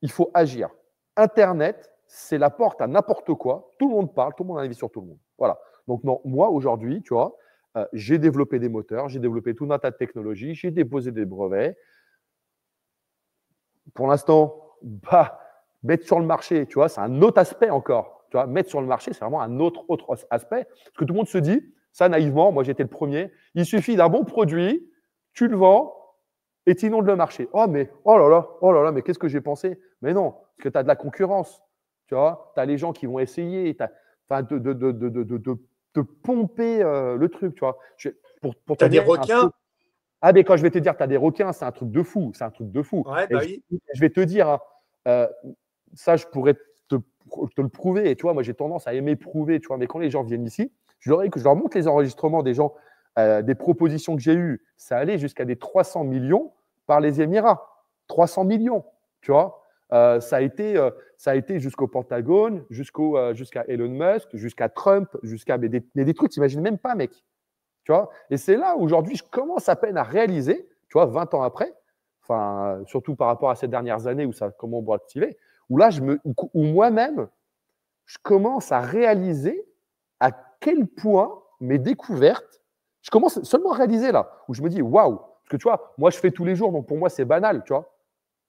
S2: Il faut agir. Internet, c'est la porte à n'importe quoi. Tout le monde parle, tout le monde a un avis sur tout le monde. Voilà. Donc, non, moi, aujourd'hui, tu vois, j'ai développé des moteurs, j'ai développé tout un tas de technologies, j'ai déposé des brevets. Pour l'instant, bah, mettre sur le marché, tu vois, c'est un autre aspect encore. Tu vois, mettre sur le marché, c'est vraiment un autre aspect. Parce que tout le monde se dit, ça naïvement, moi j'étais le premier, il suffit d'un bon produit, tu le vends et tu inondes le marché. Oh, mais oh là là, mais qu'est-ce que j'ai pensé? Mais non, parce que tu as de la concurrence. Tu vois, tu as les gens qui vont essayer de pomper le truc. Tu vois. Pour
S1: Tu
S2: te
S1: as des
S2: donner un peu.
S1: requins.
S2: Ah, mais quand je vais te dire, tu as des requins, c'est un truc de fou. C'est un truc de fou.
S1: Ouais,
S2: Et
S1: bah oui.
S2: je vais te dire, hein, euh, ça, je pourrais te le prouver. Et tu vois, moi, j'ai tendance à aimer prouver. Tu vois, mais quand les gens viennent ici, je leur montre les enregistrements des gens, des propositions que j'ai eues. Ça allait jusqu'à des 300 millions par les Émirats. 300 millions, tu vois. Ça a été jusqu'au Pentagone, jusqu'à Elon Musk, jusqu'à Trump, jusqu'à des trucs, tu n'imagines même pas, mec. Tu vois. Et c'est là, aujourd'hui, je commence à peine à réaliser, tu vois, 20 ans après, enfin, surtout par rapport à ces dernières années où ça a comment activé, où là, où moi-même, je commence à réaliser à quel point mes découvertes, je commence seulement à réaliser là, où je me dis, waouh, parce que tu vois, moi, je fais tous les jours, donc pour moi, c'est banal, tu vois.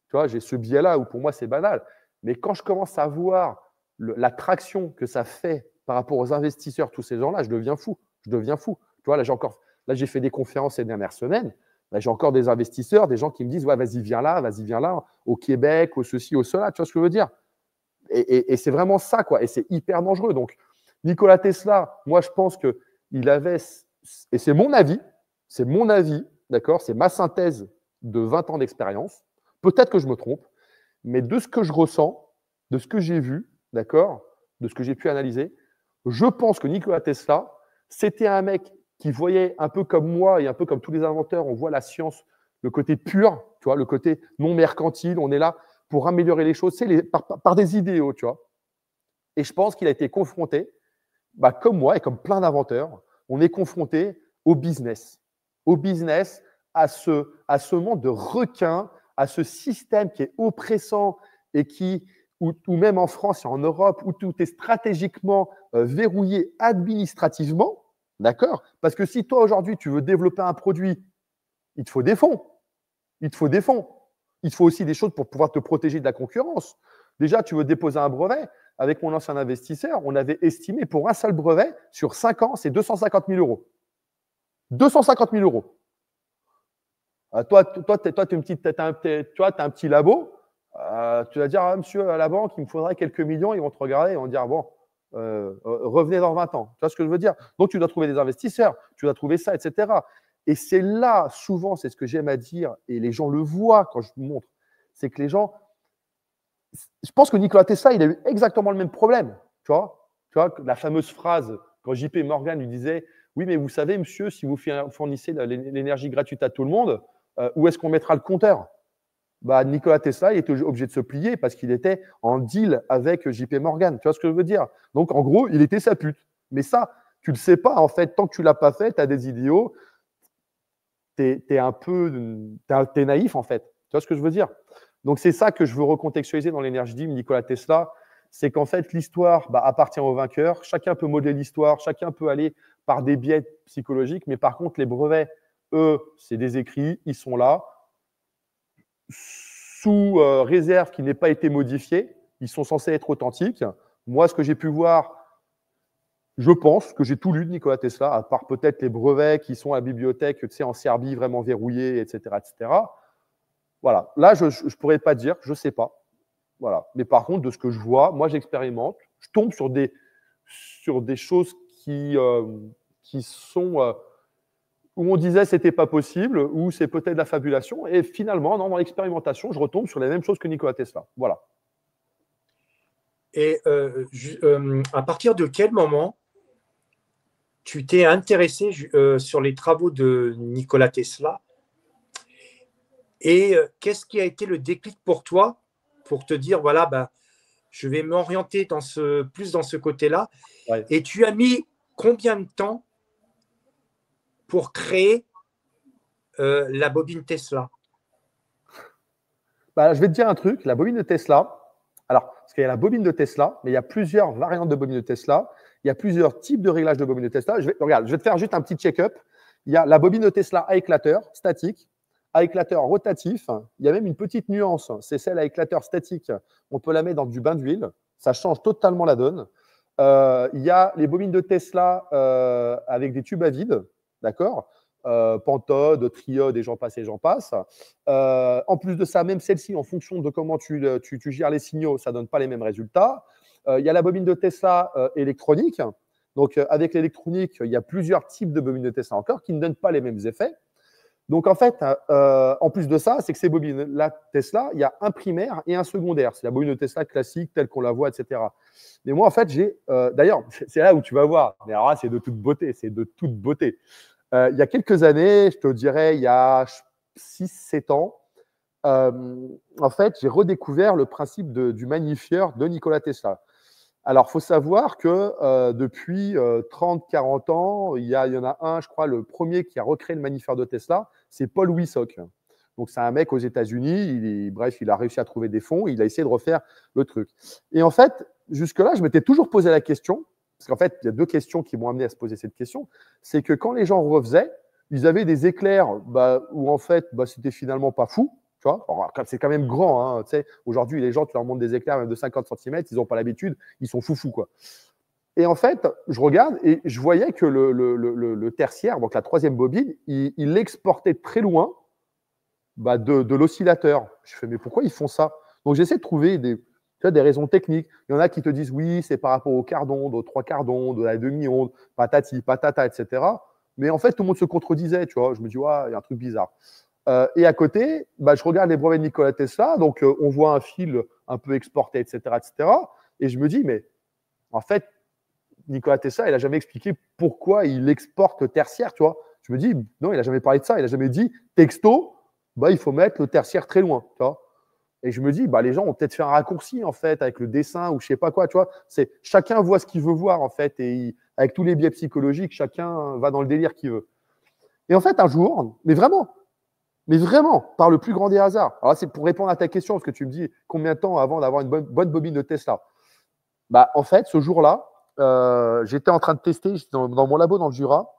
S2: Tu vois, j'ai ce biais-là où pour moi, c'est banal. Mais quand je commence à voir la traction que ça fait par rapport aux investisseurs, tous ces gens-là, je deviens fou. Je deviens fou. Tu vois, là, j'ai fait des conférences ces dernières semaines. Là, j'ai encore des investisseurs, des gens qui me disent, ouais, vas-y, viens là, au Québec, au ceci, au cela. Tu vois ce que je veux dire? Et c'est vraiment ça, quoi. Et c'est hyper dangereux. Donc, Nikola Tesla, moi, je pense qu'il avait, et c'est mon avis, d'accord? C'est ma synthèse de 20 ans d'expérience. Peut-être que je me trompe, mais de ce que je ressens, de ce que j'ai vu, d'accord, de ce que j'ai pu analyser, je pense que Nikola Tesla, c'était un mec qui voyait un peu comme moi et un peu comme tous les inventeurs, on voit la science, le côté pur, tu vois, le côté non mercantile, on est là pour améliorer les choses, c'est par des idéaux, tu vois. Et je pense qu'il a été confronté, bah, comme moi et comme plein d'inventeurs, on est confronté au business, à ce monde de requins, à ce système qui est oppressant et ou même en France et en Europe, où tout est stratégiquement verrouillé administrativement, d'accord? Parce que si toi aujourd'hui tu veux développer un produit, il te faut des fonds, il te faut des fonds. Il te faut aussi des choses pour pouvoir te protéger de la concurrence. Déjà, tu veux déposer un brevet. Avec mon ancien investisseur, on avait estimé pour un seul brevet, sur 5 ans, c'est 250 000 euros. 250 000 euros. Toi, tu as un petit labo. Tu vas dire, ah, monsieur, à la banque, il me faudrait quelques millions. Ils vont te regarder et vont te dire, bon, revenez dans 20 ans. Tu vois ce que je veux dire? Donc, tu dois trouver des investisseurs, tu dois trouver ça, etc. Et c'est là, souvent, c'est ce que j'aime à dire, et les gens le voient quand je vous montre, c'est que les gens, je pense que Nikola Tesla, il a eu exactement le même problème. Tu vois, la fameuse phrase, quand JP Morgan lui disait, oui, mais vous savez, monsieur, si vous fournissez l'énergie gratuite à tout le monde, où est-ce qu'on mettra le compteur? Bah, Nikola Tesla, il était obligé de se plier parce qu'il était en deal avec JP Morgan. Tu vois ce que je veux dire? Donc, en gros, il était sa pute. Mais ça, tu ne le sais pas, en fait. Tant que tu ne l'as pas fait, tu as des idiots. Tu es naïf, en fait. Tu vois ce que je veux dire? Donc, c'est ça que je veux recontextualiser dans l'énergie Dim, Nikola Tesla. C'est qu'en fait, l'histoire appartient aux vainqueurs. Chacun peut modeler l'histoire. Chacun peut aller par des biais psychologiques. Mais par contre, les brevets, eux, c'est des écrits. Ils sont là sous réserve qui n'ait pas été modifié. Ils sont censés être authentiques. Moi, ce que j'ai pu voir, je pense que j'ai tout lu de Nikola Tesla, à part peut-être les brevets qui sont à la bibliothèque, tu sais, en Serbie, vraiment verrouillés, etc., etc. Voilà. Là, je ne pourrais pas dire, je ne sais pas. Voilà. Mais par contre, de ce que je vois, moi, j'expérimente. Je tombe sur des choses qui sont où on disait que ce n'était pas possible, ou c'est peut-être de la fabulation. Et finalement, dans l'expérimentation, je retombe sur la même chose que Nikola Tesla. Voilà.
S1: Et à partir de quel moment tu t'es intéressé sur les travaux de Nikola Tesla? Et qu'est-ce qui a été le déclic pour toi pour te dire, voilà, ben, je vais m'orienter plus dans ce côté-là?
S2: Ouais.
S1: Et tu as mis combien de temps pour créer la bobine Tesla?
S2: Bah, je vais te dire un truc, la bobine de Tesla, alors, parce qu'il y a la bobine de Tesla, mais il y a plusieurs variantes de bobine de Tesla, il y a plusieurs types de réglages de bobine de Tesla. Regarde, je vais te faire juste un petit check-up. Il y a la bobine de Tesla à éclateur statique, à éclateur rotatif. Il y a même une petite nuance, c'est celle à éclateur statique. On peut la mettre dans du bain d'huile, ça change totalement la donne. Il y a les bobines de Tesla avec des tubes à vide, d'accord, Pantode, Triode et j'en passe et j'en passe. En plus de ça, même celle-ci, en fonction de comment tu gères les signaux, ça ne donne pas les mêmes résultats. Il y a la bobine de Tesla électronique. Donc, avec l'électronique, il y a plusieurs types de bobines de Tesla encore qui ne donnent pas les mêmes effets. Donc, en fait, en plus de ça, c'est que ces bobines-là, Tesla, il y a un primaire et un secondaire. C'est la bobine de Tesla classique, telle qu'on la voit, etc. Mais moi, en fait, j'ai… D'ailleurs, c'est là où tu vas voir. Mais alors là, c'est de toute beauté. C'est de toute beauté. Il y a quelques années, je te dirais, il y a 6-7 ans, en fait, j'ai redécouvert le principe du magnifieur de Nikola Tesla. Alors, il faut savoir que depuis 30-40 ans, il y en a un, je crois, le premier qui a recréé le magnifieur de Tesla, c'est Paul Wysock. Donc, c'est un mec aux États-Unis. Bref, il a réussi à trouver des fonds. Il a essayé de refaire le truc. Et en fait, jusque-là, je m'étais toujours posé la question, parce qu'en fait, il y a deux questions qui m'ont amené à se poser cette question. C'est que quand les gens refaisaient, ils avaient des éclairs où en fait, c'était finalement pas fou. Tu vois, c'est quand même grand. Hein, tu sais. Aujourd'hui, les gens, tu leur montres des éclairs même de 50 cm, ils n'ont pas l'habitude, ils sont foufous, quoi. Et en fait, je regarde et je voyais que le tertiaire, donc la troisième bobine, il l'exportait très loin de l'oscillateur. Je fais, mais pourquoi ils font ça? Donc, j'essaie de trouver des raisons techniques. Il y en a qui te disent, oui, c'est par rapport au quart d'onde, aux trois quarts d'onde, à la demi-onde, patati, patata, etc. Mais en fait, tout le monde se contredisait, tu vois. Je me dis, ouais, il y a un truc bizarre. Et à côté, je regarde les brevets de Nikola Tesla, donc on voit un fil un peu exporté, etc., etc. Et je me dis, mais en fait, Nikola Tesla, il n'a jamais expliqué pourquoi il exporte le tertiaire, tu vois. Je me dis, non, il n'a jamais parlé de ça. Il n'a jamais dit, texto, il faut mettre le tertiaire très loin, tu vois. Et je me dis, les gens ont peut-être fait un raccourci, en fait, avec le dessin ou je sais pas quoi, tu vois. Chacun voit ce qu'il veut voir, en fait, et avec tous les biais psychologiques, chacun va dans le délire qu'il veut. Et en fait, un jour, mais vraiment, par le plus grand des hasards. Alors, c'est pour répondre à ta question, parce que tu me dis combien de temps avant d'avoir une bonne bobine de Tesla. En fait, ce jour-là, j'étais en train de tester, j'étais dans mon labo dans le Jura,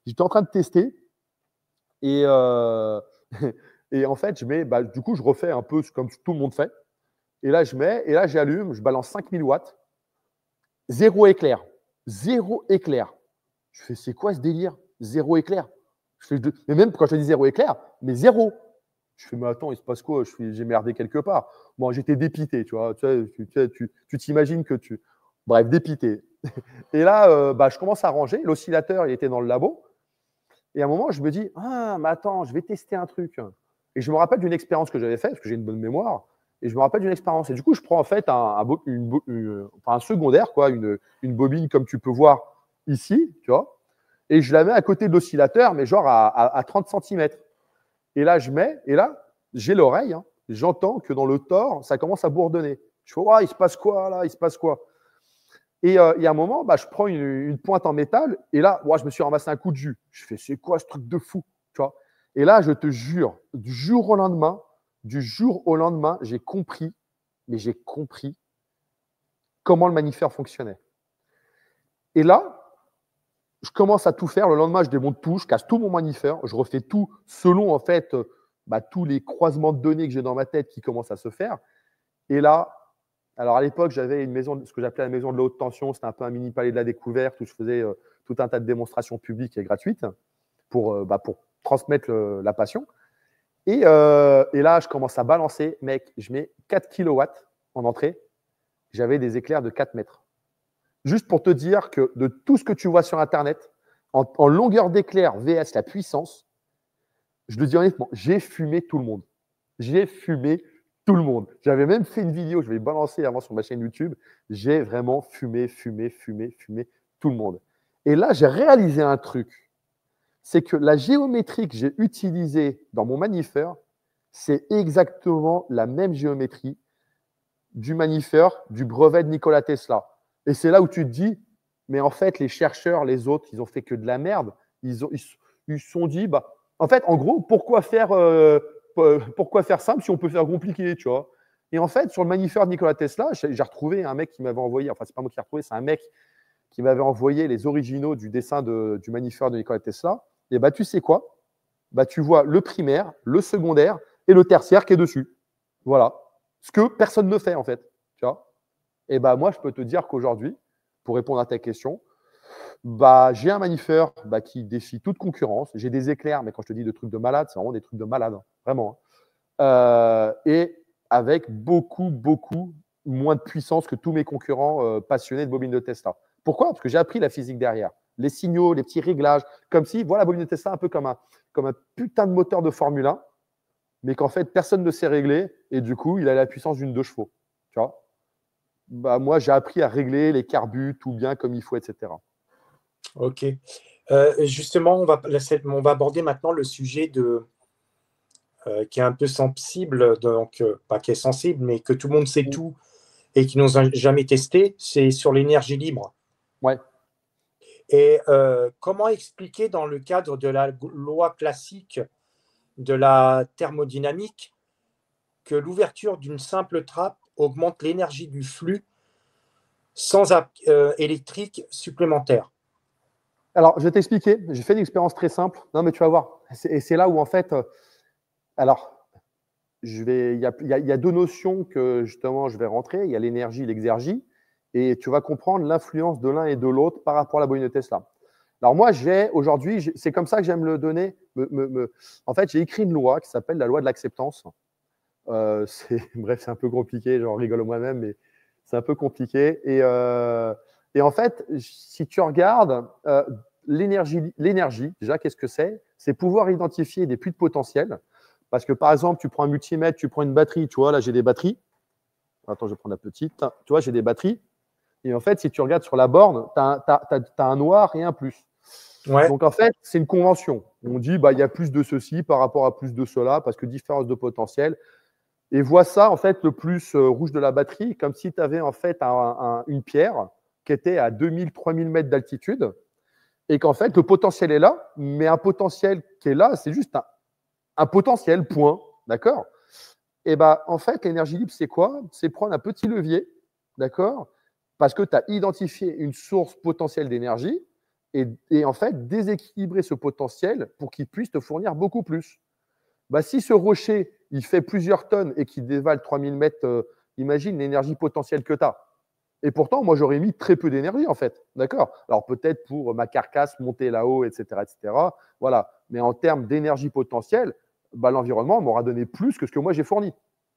S2: j'étais en train de tester, et, et en fait, je mets, du coup, je refais un peu comme tout le monde fait. Et là, j'allume, je balance 5000 watts, zéro éclair. Zéro éclair. Je fais, c'est quoi ce délire? Zéro éclair. Mais même quand je te dis zéro éclair, mais zéro. Je fais, mais attends, il se passe quoi? J'ai merdé quelque part. Bon, j'étais dépité, tu vois. Tu t'imagines que tu… Bref, dépité. Et là, je commence à ranger. L'oscillateur, il était dans le labo. Et à un moment, je me dis, ah, mais attends, je vais tester un truc. Et je me rappelle d'une expérience que j'avais faite, parce que j'ai une bonne mémoire. Et je me rappelle d'une expérience. Et du coup, je prends en fait un secondaire, quoi, une bobine comme tu peux voir ici, tu vois. Et je la mets à côté de l'oscillateur, mais genre à 30 cm. Et là, j'ai l'oreille, hein, j'entends que dans le tore, ça commence à bourdonner. Je fais, oh, il se passe quoi là? Il se passe quoi? Et il y a un moment, je prends une pointe en métal, et là, je me suis ramassé un coup de jus. Je fais, c'est quoi ce truc de fou, tu vois? Et là, je te jure, du jour au lendemain, j'ai compris comment le magnifieur fonctionnait. Et là, je commence à tout faire. Le lendemain, je démonte tout, je casse tout mon magnifieur, je refais tout selon en fait tous les croisements de données que j'ai dans ma tête qui commencent à se faire. Et là, alors à l'époque, j'avais une maison, ce que j'appelais la maison de la haute tension. C'était un peu un mini palais de la découverte où je faisais tout un tas de démonstrations publiques et gratuites pour transmettre la passion. Et là, je commence à balancer, mec, je mets 4 kilowatts en entrée. J'avais des éclairs de 4 mètres. Juste pour te dire que de tout ce que tu vois sur Internet, en longueur d'éclair VS la puissance, je le dis honnêtement, j'ai fumé tout le monde. J'ai fumé tout le monde. J'avais même fait une vidéo, je vais balancer avant sur ma chaîne YouTube. J'ai vraiment fumé tout le monde. Et là, j'ai réalisé un truc. C'est que la géométrie que j'ai utilisée dans mon magnifieur, c'est exactement la même géométrie du magnifieur du brevet de Nikola Tesla. Et c'est là où tu te dis, mais en fait, les chercheurs, les autres, ils ont fait que de la merde. Ils se sont dit, en fait, en gros, pourquoi faire pourquoi faire simple si on peut faire compliqué, tu vois? Et en fait, sur le magnifère de Nikola Tesla, j'ai retrouvé un mec qui m'avait envoyé, enfin, c'est pas moi qui l'ai retrouvé, c'est un mec qui m'avait envoyé les originaux du dessin du magnifère de Nikola Tesla. Et bah, tu sais quoi? Bah, tu vois le primaire, le secondaire et le tertiaire qui est dessus. Voilà. Ce que personne ne fait, en fait. Tu vois? Et bah, moi, je peux te dire qu'aujourd'hui, pour répondre à ta question, bah, j'ai un magnifère qui défie toute concurrence. J'ai des éclairs, mais quand je te dis de trucs de malade, c'est vraiment des trucs de malade, hein, vraiment. Et avec beaucoup, beaucoup moins de puissance que tous mes concurrents passionnés de bobines de Tesla. Pourquoi? Parce que j'ai appris la physique derrière. Les signaux, les petits réglages, comme si, voilà, la bobine de Tesla un peu comme un putain de moteur de Formule 1, mais qu'en fait, personne ne sait régler, et du coup, il a la puissance d'une 2 chevaux. Tu vois? Bah, moi, j'ai appris à régler les carbus, tout bien comme il faut, etc.
S1: Ok. Justement, on va aborder maintenant le sujet qui est un peu sensible, donc pas qui est sensible, mais que tout le monde sait tout et qui n'ont jamais testé, c'est sur l'énergie libre.
S2: Ouais.
S1: Et comment expliquer dans le cadre de la loi classique de la thermodynamique que l'ouverture d'une simple trappe augmente l'énergie du flux sans électrique supplémentaire?
S2: Alors, je vais t'expliquer. J'ai fait une expérience très simple. Non, mais tu vas voir. Et c'est là où, en fait, alors, il y a deux notions que, justement, je vais rentrer. Il y a l'énergie et l'exergie. Et tu vas comprendre l'influence de l'un et de l'autre par rapport à la bobine de Tesla. Alors, moi, aujourd'hui, c'est comme ça que j'aime le donner. En fait, j'ai écrit une loi qui s'appelle la loi de l'acceptance. Bref, c'est un peu compliqué. J'en rigole moi-même, mais c'est un peu compliqué. Et en fait, si tu regardes l'énergie, déjà, qu'est-ce que c'est? C'est pouvoir identifier des puits de potentiel. Parce que, par exemple, tu prends un multimètre, tu prends une batterie. Tu vois, là, j'ai des batteries. Attends, je vais prendre la petite. Tu vois, j'ai des batteries. Et en fait, si tu regardes sur la borne, tu as un noir et un plus.
S1: Ouais.
S2: Donc, en fait, c'est une convention. On dit, bah, il y a plus de ceci par rapport à plus de cela, parce que différence de potentiel. Et vois ça, en fait, le plus rouge de la batterie, comme si tu avais en fait une pierre qui était à 2000, 3000 mètres d'altitude, et qu'en fait, le potentiel est là, mais un potentiel qui est là, c'est juste un potentiel, point. D'accord? Et bien, en fait, l'énergie libre, c'est quoi? C'est prendre un petit levier, d'accord? Parce que tu as identifié une source potentielle d'énergie, et en fait, déséquilibrer ce potentiel pour qu'il puisse te fournir beaucoup plus. Bah, si ce rocher, il fait plusieurs tonnes et qu'il dévale 3000 mètres, imagine l'énergie potentielle que tu as. Et pourtant, moi, j'aurais mis très peu d'énergie, en fait. D'accord? Alors, peut-être pour ma carcasse monter là-haut, etc., etc. Voilà. Mais en termes d'énergie potentielle, bah, l'environnement m'aura donné plus que ce que moi, j'ai fourni.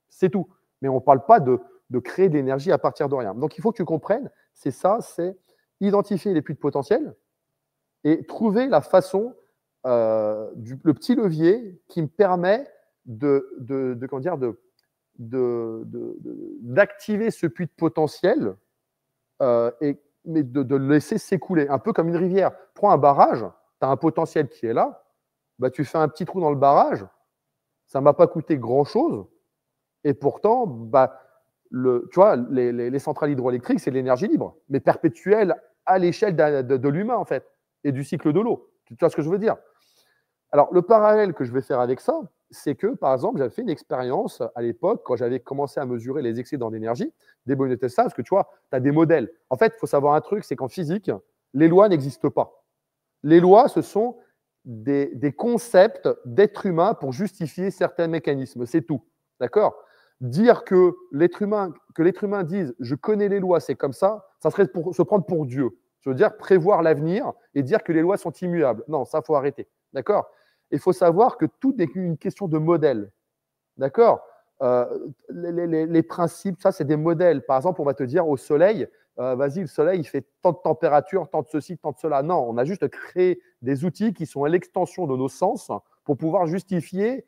S2: C'est tout. Mais on ne parle pas de créer de l'énergie à partir de rien. Donc, il faut que tu comprennes, c'est ça, c'est identifier les puits de potentiel et trouver la façon, le petit levier qui me permet d'activer ce puits de potentiel, mais de le laisser s'écouler, un peu comme une rivière. Prends un barrage, tu as un potentiel qui est là, bah, tu fais un petit trou dans le barrage, ça ne m'a pas coûté grand-chose, et pourtant, bah, tu vois, les centrales hydroélectriques, c'est de l'énergie libre, mais perpétuelle à l'échelle de l'humain, en fait, et du cycle de l'eau. Tu vois ce que je veux dire? Alors, le parallèle que je vais faire avec ça, c'est que, par exemple, j'avais fait une expérience à l'époque, quand j'avais commencé à mesurer les excédents d'énergie, des bobines de Tesla, parce que tu vois, tu as des modèles. En fait, il faut savoir un truc, c'est qu'en physique, les lois n'existent pas. Les lois, ce sont des concepts d'êtres humains pour justifier certains mécanismes. C'est tout. D'accord? Dire que l'être humain dise je connais les lois, c'est comme ça serait pour se prendre pour Dieu. Je veux dire prévoir l'avenir et dire que les lois sont immuables. Non, ça, faut arrêter. D'accord? Il faut savoir que tout n'est qu'une question de modèle. D'accord? Les principes, ça, c'est des modèles. Par exemple, on va te dire au soleil, vas-y, le soleil, il fait tant de température, tant de ceci, tant de cela. Non, on a juste créé des outils qui sont à l'extension de nos sens pour pouvoir justifier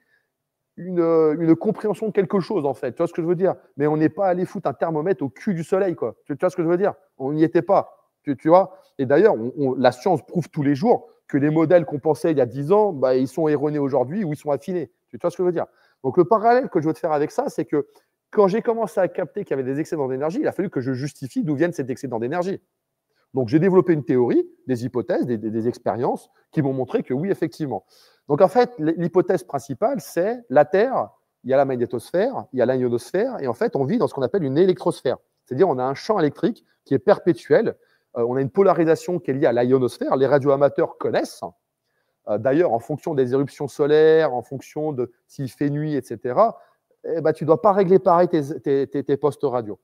S2: une compréhension de quelque chose, en fait. Tu vois ce que je veux dire? Mais on n'est pas allé foutre un thermomètre au cul du soleil, quoi. Tu vois ce que je veux dire? On n'y était pas. Tu vois? Et d'ailleurs, la science prouve tous les jours que les modèles qu'on pensait il y a 10 ans, bah, ils sont erronés aujourd'hui ou ils sont affinés. Tu vois ce que je veux dire? Donc, le parallèle que je veux te faire avec ça, c'est que quand j'ai commencé à capter qu'il y avait des excédents d'énergie, il a fallu que je justifie d'où viennent ces excédents d'énergie. Donc, j'ai développé une théorie, des hypothèses, des expériences qui m'ont montré que oui, effectivement. Donc, en fait, l'hypothèse principale, c'est la Terre, il y a la magnétosphère, il y a l'ionosphère, et en fait, on vit dans ce qu'on appelle une électrosphère. C'est-à-dire, on a un champ électrique qui est perpétuel. On a une polarisation qui est liée à l'ionosphère. Les radioamateurs connaissent. D'ailleurs, en fonction des éruptions solaires, en fonction de s'il fait nuit, etc., eh ben, tu ne dois pas régler pareil tes postes radio,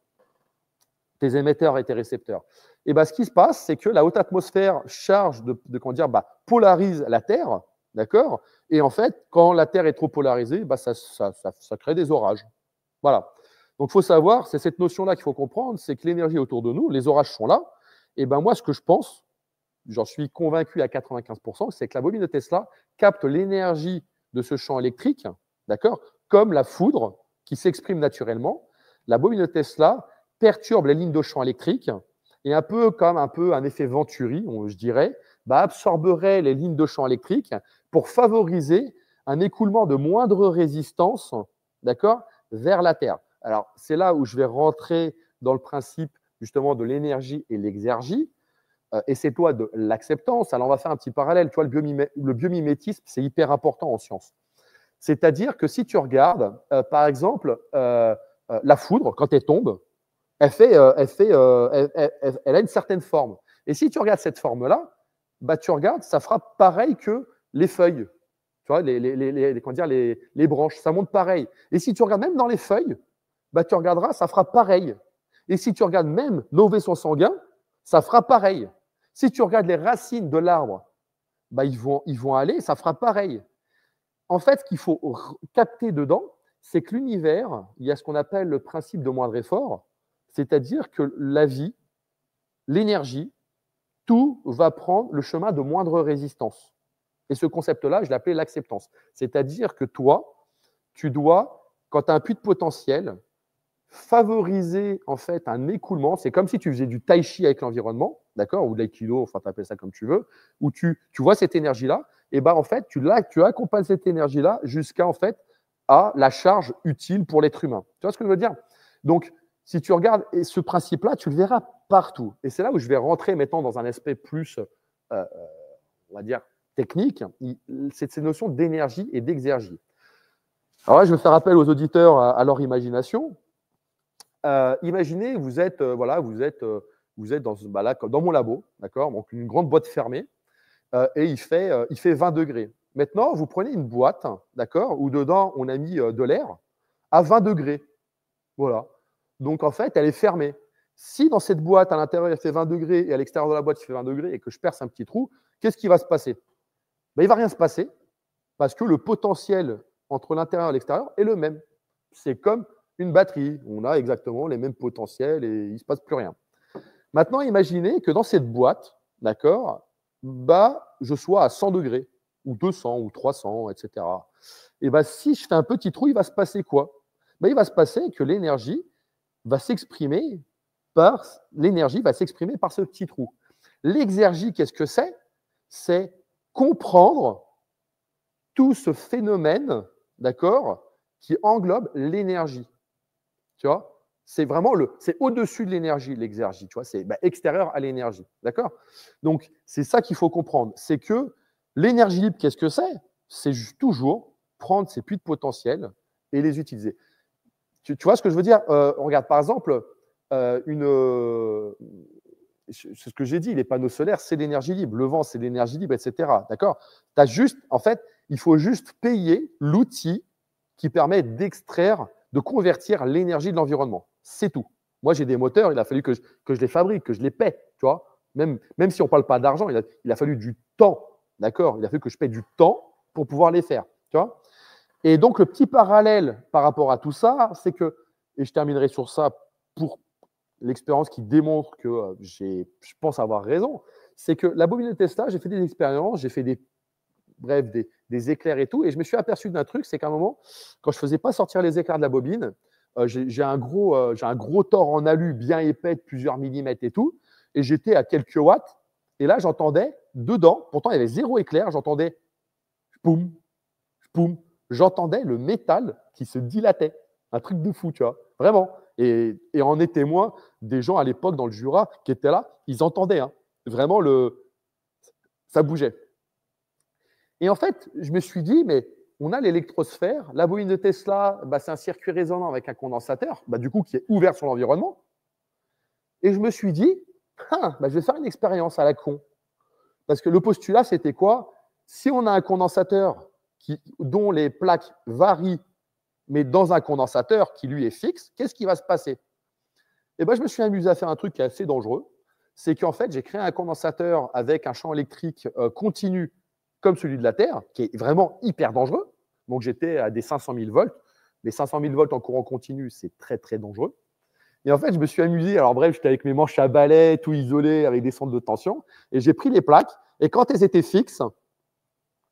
S2: tes émetteurs et tes récepteurs. Et ben, ce qui se passe, c'est que la haute atmosphère charge comment dire, polarise la Terre, d'accord. Et en fait, quand la Terre est trop polarisée, ça crée des orages. Voilà. Donc, il faut savoir, c'est cette notion-là qu'il faut comprendre, c'est que l'énergie autour de nous, les orages sont là. Et ben moi, ce que je pense, j'en suis convaincu à 95%, c'est que la bobine de Tesla capte l'énergie de ce champ électrique, d'accord, comme la foudre qui s'exprime naturellement. La bobine de Tesla perturbe les lignes de champ électrique et un peu comme un effet Venturi, je dirais, absorberait les lignes de champ électrique pour favoriser un écoulement de moindre résistance, d'accord, vers la Terre. Alors, c'est là où je vais rentrer dans le principe justement de l'énergie et l'exergie. Et c'est toi de l'acceptance. Alors, on va faire un petit parallèle. Tu vois, le biomimétisme, c'est hyper important en sciences. C'est-à-dire que si tu regardes, par exemple, la foudre, quand elle tombe, elle a une certaine forme. Et si tu regardes cette forme-là, tu regardes, ça fera pareil que les feuilles. Tu vois, les branches, ça monte pareil. Et si tu regardes même dans les feuilles, tu regarderas, ça fera pareil. Et si tu regardes même nos vaisseaux sanguins, ça fera pareil. Si tu regardes les racines de l'arbre, ils vont aller, ça fera pareil. En fait, ce qu'il faut capter dedans, c'est que l'univers, il y a ce qu'on appelle le principe de moindre effort, c'est-à-dire que la vie, l'énergie, tout va prendre le chemin de moindre résistance. Et ce concept-là, je l'appelais l'acceptance. C'est-à-dire que toi, tu dois, quand tu as un puits de potentiel, favoriser en fait un écoulement. C'est comme si tu faisais du tai chi avec l'environnement, d'accord, ou de l'aïkido, enfin tu appelles ça comme tu veux, où tu vois cette énergie-là, et en fait tu accompagnes cette énergie-là jusqu'à en fait à la charge utile pour l'être humain. Tu vois ce que je veux dire? Donc si tu regardes et ce principe-là, tu le verras partout. Et c'est là où je vais rentrer maintenant dans un aspect plus, on va dire, technique, c'est ces notions d'énergie et d'exergie. Alors là, je vais faire appel aux auditeurs à leur imagination. Imaginez, vous êtes dans mon labo, d'accord, donc une grande boîte fermée, et il fait 20 degrés. Maintenant, vous prenez une boîte, d'accord, où dedans on a mis de l'air à 20 degrés. Voilà. Donc en fait, elle est fermée. Si dans cette boîte, à l'intérieur, il fait 20 degrés et à l'extérieur de la boîte, il fait 20 degrés et que je perce un petit trou, qu'est-ce qui va se passer? Il ne va rien se passer parce que le potentiel entre l'intérieur et l'extérieur est le même. C'est comme une batterie. On a exactement les mêmes potentiels et il ne se passe plus rien. Maintenant, imaginez que dans cette boîte, d'accord, je sois à 100 degrés, ou 200, ou 300, etc. Et si je fais un petit trou, il va se passer quoi? Il va se passer que l'énergie va s'exprimer par ce petit trou. L'exergie, qu'est-ce que c'est? C'est comprendre tout ce phénomène, d'accord, qui englobe l'énergie. Tu vois, c'est vraiment c'est au-dessus de l'énergie, l'exergie, tu vois, c'est extérieur à l'énergie, d'accord? Donc, c'est ça qu'il faut comprendre, c'est que l'énergie libre, qu'est-ce que c'est? C'est toujours prendre ces puits de potentiel et les utiliser. Tu vois ce que je veux dire? Regarde, par exemple, c'est ce que j'ai dit, les panneaux solaires, c'est l'énergie libre, le vent, c'est l'énergie libre, etc. D'accord? En fait, il faut juste payer l'outil qui permet d'extraire, de convertir l'énergie de l'environnement. C'est tout. Moi, j'ai des moteurs, il a fallu que je les fabrique, que je les paie, tu vois. Même si on ne parle pas d'argent, il a fallu du temps, d'accord? Il a fallu que je paie du temps pour pouvoir les faire, tu vois. Et donc, le petit parallèle par rapport à tout ça, c'est que, et je terminerai sur ça pour l'expérience qui démontre que je pense avoir raison, c'est que la bobine de Tesla, j'ai fait des expériences, j'ai fait des éclairs et tout, et je me suis aperçu d'un truc, c'est qu'à un moment, quand je ne faisais pas sortir les éclairs de la bobine, j'ai un gros tore en alu bien épais de plusieurs millimètres et tout, et j'étais à quelques watts, et là j'entendais dedans, pourtant il y avait 0 éclair, j'entendais poum, poum, j'entendais le métal qui se dilatait, un truc de fou, tu vois, vraiment. Et en est témoin des gens à l'époque dans le Jura qui étaient là, ils entendaient. Hein. Vraiment, ça bougeait. Et en fait, je me suis dit, mais on a l'électrosphère, la bobine de Tesla, bah, c'est un circuit résonant avec un condensateur, bah, du coup, qui est ouvert sur l'environnement. Et je me suis dit, bah, je vais faire une expérience à la con. Parce que le postulat, c'était quoi? Si on a un condensateur dont les plaques varient, mais dans un condensateur qui, lui, est fixe, qu'est-ce qui va se passer? Et ben, je me suis amusé à faire un truc qui est assez dangereux. C'est qu'en fait, j'ai créé un condensateur avec un champ électrique continu comme celui de la Terre, qui est vraiment hyper dangereux. Donc, j'étais à des 500 000 volts. Les 500 000 volts en courant continu, c'est très, très dangereux. Et en fait, je me suis amusé. Alors, bref, j'étais avec mes manches à balai, tout isolé, avec des centres de tension. Et j'ai pris les plaques. Et quand elles étaient fixes,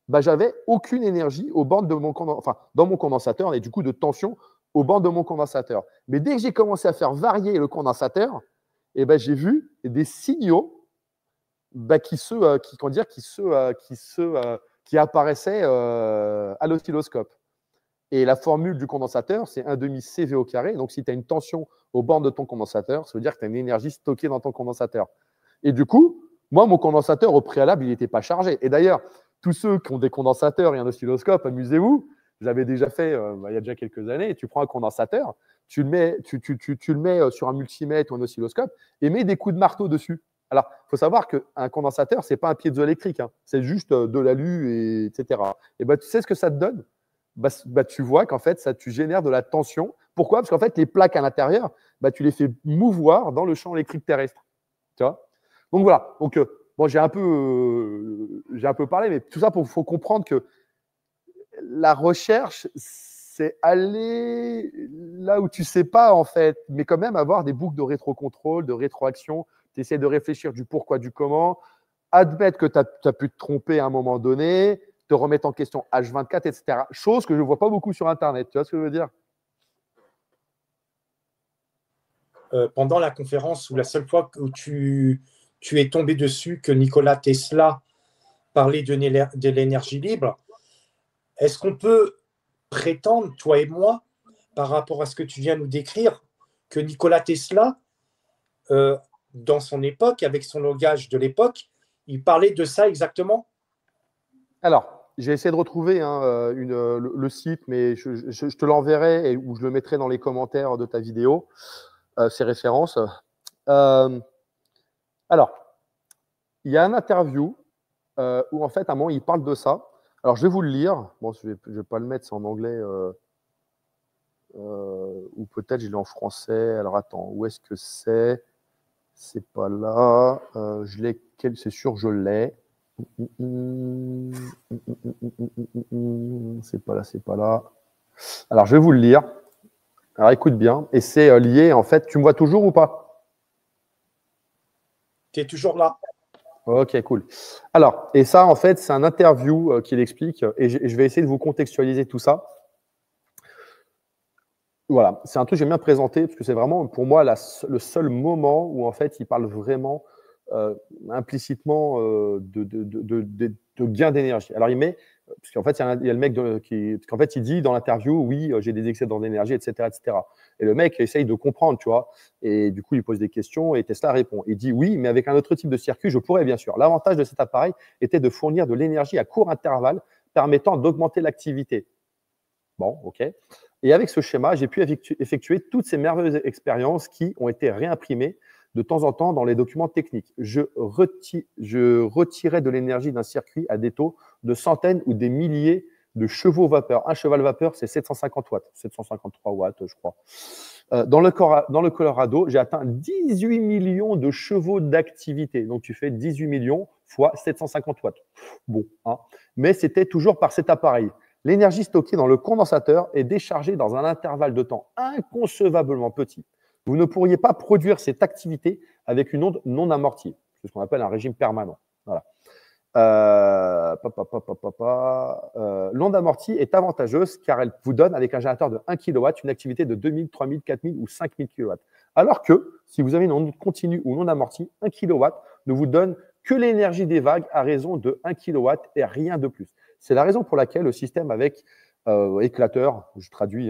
S2: bah, j'avais aucune énergie aux bandes de dans mon condensateur et du coup de tension aux bandes de mon condensateur. Mais dès que j'ai commencé à faire varier le condensateur, eh ben, j'ai vu des signaux bah, qui apparaissaient à l'oscilloscope. Et la formule du condensateur, c'est 1/2 CV au carré. Donc, si tu as une tension aux bornes de ton condensateur, ça veut dire que tu as une énergie stockée dans ton condensateur. Et du coup, moi, mon condensateur, au préalable, il n'était pas chargé. Et d'ailleurs, tous ceux qui ont des condensateurs et un oscilloscope, amusez-vous. Je l'avais déjà fait il y a déjà quelques années. Tu prends un condensateur, tu le mets sur un multimètre ou un oscilloscope et mets des coups de marteau dessus. Alors, il faut savoir qu'un condensateur, ce n'est pas un piézoélectrique. Hein. C'est juste de l'alu, etc. Et ben, tu sais ce que ça te donne? Tu vois qu'en fait, tu génères de la tension. Pourquoi? Parce qu'en fait, les plaques à l'intérieur, tu les fais mouvoir dans le champ électrique terrestre. Tu vois? Donc voilà. Donc, bon, j'ai un peu parlé, mais tout ça, il faut comprendre que la recherche, c'est aller là où tu ne sais pas, en fait, mais quand même avoir des boucles de rétrocontrôle, de rétroaction. Tu essaies de réfléchir du pourquoi, du comment, admettre que tu as pu te tromper à un moment donné, te remettre en question H24, etc. Chose que je ne vois pas beaucoup sur Internet. Tu vois ce que je veux dire?
S1: Pendant la conférence, ou la seule fois où tu es tombé dessus que Nikola Tesla parlait de l'énergie libre, est-ce qu'on peut prétendre, toi et moi, par rapport à ce que tu viens de nous décrire, que Nikola Tesla, dans son époque, avec son langage de l'époque, il parlait de ça exactement?
S2: Alors, j'ai essayé de retrouver le site, mais je te l'enverrai ou je le mettrai dans les commentaires de ta vidéo, ces références. Alors, il y a une interview où, en fait, à un moment, il parle de ça. Alors, je vais vous le lire. Bon, je vais pas le mettre, c'est en anglais. Ou peut-être je l'ai en français. Alors, attends, où est-ce que c'est? C'est pas là. C'est sûr, je l'ai. C'est pas là, c'est pas là. Alors, je vais vous le lire. Alors, écoute bien. Et c'est lié, en fait. Tu me vois toujours ou pas?
S1: Tu es toujours là.
S2: Ok, cool. Alors, et ça, en fait, c'est un interview qu'il explique. Et je vais essayer de vous contextualiser tout ça. Voilà, c'est un truc que j'aime bien présenter parce que c'est vraiment, pour moi, le seul moment où, en fait, il parle vraiment implicitement de gain d'énergie. Alors, il met, parce qu'en fait, il y a le mec qu'en fait, il dit dans l'interview, oui, j'ai des excédents d'énergie, etc., etc. Et le mec essaye de comprendre, tu vois. Et du coup, il pose des questions et Tesla répond. Il dit, oui, mais avec un autre type de circuit, je pourrais, bien sûr. L'avantage de cet appareil était de fournir de l'énergie à court intervalle, permettant d'augmenter l'activité. Bon, ok. Et avec ce schéma, j'ai pu effectuer toutes ces merveilleuses expériences qui ont été réimprimées de temps en temps dans les documents techniques. Je retirais de l'énergie d'un circuit à des taux de centaines ou des milliers de chevaux vapeur. Un cheval vapeur, c'est 750 watts, 753 watts, je crois. Dans le Colorado, j'ai atteint 18 millions de chevaux d'activité. Donc, tu fais 18 millions fois 750 watts. Bon, hein. Mais c'était toujours par cet appareil. L'énergie stockée dans le condensateur est déchargée dans un intervalle de temps inconcevablement petit. Vous ne pourriez pas produire cette activité avec une onde non amortie. C'est ce qu'on appelle un régime permanent. Voilà. L'onde amortie est avantageuse car elle vous donne, avec un générateur de 1 kW, une activité de 2000, 3000, 4000 ou 5000 kW. Alors que, si vous avez une onde continue ou non amortie, 1 kW ne vous donne que l'énergie des vagues à raison de 1 kW et rien de plus. C'est la raison pour laquelle le système avec éclateur, je traduis,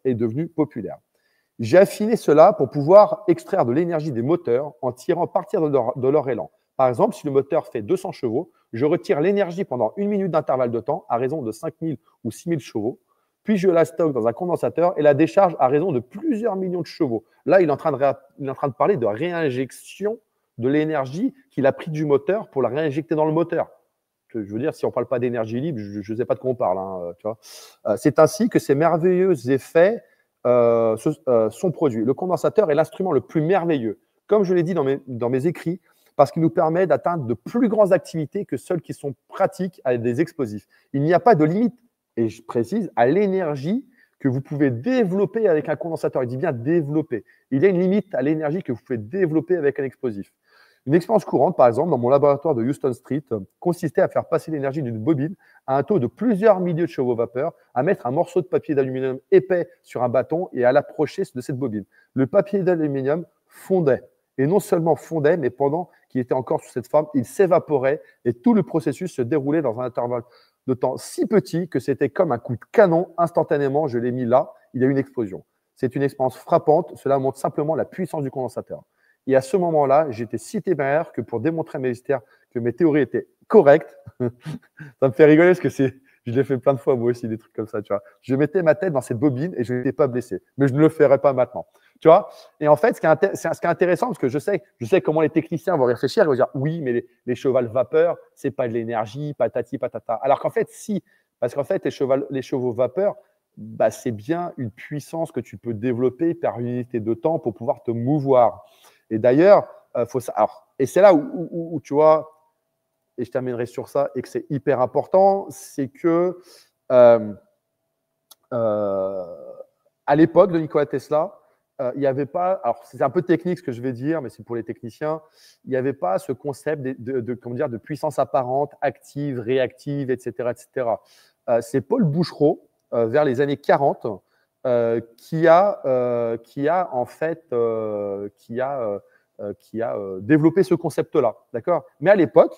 S2: est devenu populaire. J'ai affiné cela pour pouvoir extraire de l'énergie des moteurs en tirant partir de leur élan. Par exemple, si le moteur fait 200 chevaux, je retire l'énergie pendant 1 minute d'intervalle de temps à raison de 5000 ou 6000 chevaux, puis je la stocke dans un condensateur et la décharge à raison de plusieurs millions de chevaux. Là, il est en train de parler de réinjection de l'énergie qu'il a pris du moteur pour la réinjecter dans le moteur. Je veux dire, si on ne parle pas d'énergie libre, je ne sais pas de quoi on parle. Hein, tu vois. C'est ainsi que ces merveilleux effets sont produits. Le condensateur est l'instrument le plus merveilleux, comme je l'ai dit dans mes écrits, parce qu'il nous permet d'atteindre de plus grandes activités que celles qui sont pratiques avec des explosifs. Il n'y a pas de limite, et je précise, à l'énergie que vous pouvez développer avec un condensateur. Il dit bien développer. Il y a une limite à l'énergie que vous pouvez développer avec un explosif. Une expérience courante, par exemple, dans mon laboratoire de Houston Street, consistait à faire passer l'énergie d'une bobine à un taux de plusieurs milliers de chevaux vapeur, à mettre un morceau de papier d'aluminium épais sur un bâton et à l'approcher de cette bobine. Le papier d'aluminium fondait. Et non seulement fondait, mais pendant qu'il était encore sous cette forme, il s'évaporait et tout le processus se déroulait dans un intervalle de temps si petit que c'était comme un coup de canon. Instantanément, je l'ai mis là, il y a eu une explosion. C'est une expérience frappante. Cela montre simplement la puissance du condensateur. Et à ce moment-là, j'étais si téméraire que pour démontrer que mes théories étaient correctes, ça me fait rigoler parce que je l'ai fait plein de fois moi aussi, des trucs comme ça, tu vois. Je mettais ma tête dans cette bobine et je n'étais pas blessé. Mais je ne le ferai pas maintenant. Tu vois. Et en fait, ce qui est intéressant, parce que je sais comment les techniciens vont réfléchir, ils vont dire oui, mais les chevals vapeur, c'est pas de l'énergie, patati patata. Alors qu'en fait, si, parce qu'en fait, les chevaux vapeur, bah, c'est bien une puissance que tu peux développer par unité de temps pour pouvoir te mouvoir. Et d'ailleurs, et c'est là où tu vois, et je terminerai sur ça, et que c'est hyper important, c'est que à l'époque de Nikola Tesla, il n'y avait pas, alors c'est un peu technique ce que je vais dire, mais c'est pour les techniciens, il n'y avait pas ce concept de puissance apparente, active, réactive, etc. etc. C'est Paul Bouchereau, vers les années 40, qui a développé ce concept-là. D'accord. Mais à l'époque,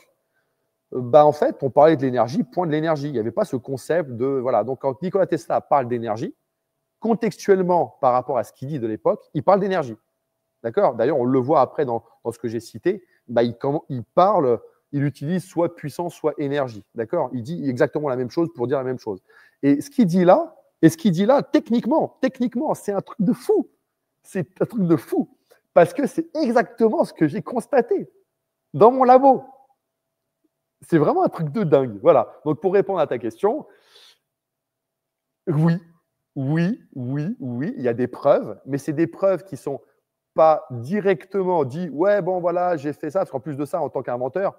S2: en fait, on parlait de l'énergie, point de l'énergie. Il n'y avait pas ce concept de… Voilà. Donc, quand Nikola Tesla parle d'énergie, contextuellement, par rapport à ce qu'il dit de l'époque, il parle d'énergie. D'accord. D'ailleurs, on le voit après dans ce que j'ai cité. Il utilise soit puissance, soit énergie. D'accord. Il dit exactement la même chose pour dire la même chose. Et ce qu'il dit là, techniquement, c'est un truc de fou. C'est un truc de fou. Parce que c'est exactement ce que j'ai constaté dans mon labo. C'est vraiment un truc de dingue. Voilà. Donc, pour répondre à ta question, oui, il y a des preuves, mais c'est des preuves qui ne sont pas directement dit ouais, bon, voilà, j'ai fait ça, parce qu'en plus de ça, en tant qu'inventeur,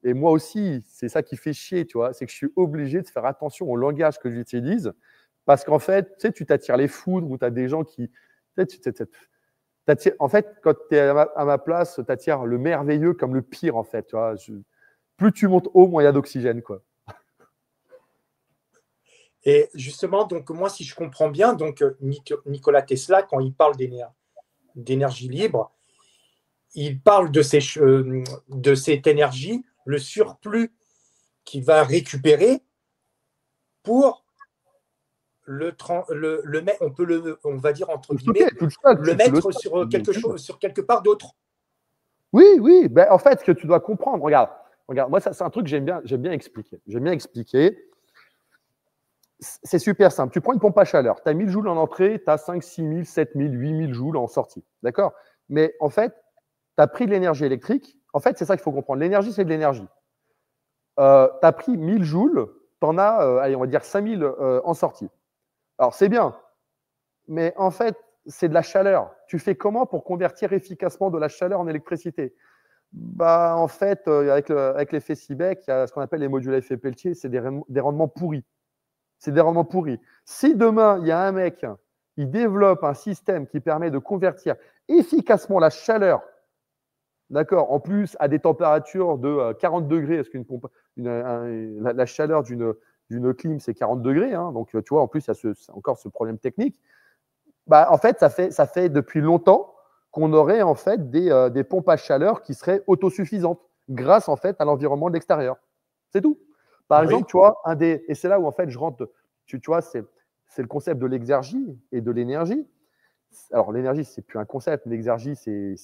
S2: et moi aussi, c'est ça qui fait chier, tu vois, c'est que je suis obligé de faire attention au langage que j'utilise, parce qu'en fait, tu sais, tu t'attires les foudres ou tu as des gens qui… En fait, quand tu es à ma place, tu attires le merveilleux comme le pire, en fait. Tu vois, plus tu montes haut, moins il y a d'oxygène, quoi.
S1: Et justement, donc moi, si je comprends bien, donc Nikola Tesla, quand il parle d'énergie libre, il parle de cette énergie, le surplus qu'il va récupérer pour on va dire entre guillemets, le mettre sur quelque part d'autre.
S2: Oui. Ben, en fait, ce que tu dois comprendre, regarde, moi, ça, c'est un truc que j'aime bien expliquer. C'est super simple. Tu prends une pompe à chaleur, tu as 1000 joules en entrée, tu as 5, 6000, 7000, 8000 joules en sortie. D'accord. Mais en fait, tu as pris de l'énergie électrique. En fait, c'est ça qu'il faut comprendre. L'énergie, c'est de l'énergie. Tu as pris 1000 joules, tu en as, allez, on va dire 5000 en sortie. Alors, c'est bien. Mais en fait, c'est de la chaleur. Tu fais comment pour convertir efficacement de la chaleur en électricité? En fait, avec l'effet Seebeck, il y a ce qu'on appelle les modules à effet Peltier, c'est des rendements pourris. C'est des rendements pourris. Si demain, il y a un mec, il développe un système qui permet de convertir efficacement la chaleur, d'accord, en plus à des températures de 40 degrés, parce la chaleur d'une clim, c'est 40 degrés, hein, donc tu vois, en plus, il y a encore ce problème technique. En fait, ça fait depuis longtemps qu'on aurait en fait des pompes à chaleur qui seraient autosuffisantes grâce en fait à l'environnement de l'extérieur. C'est tout. Par exemple, tu vois, et c'est là où en fait je rentre, tu vois, c'est le concept de l'exergie et de l'énergie. Alors, l'énergie, c'est plus un concept. L'exergie, c'est…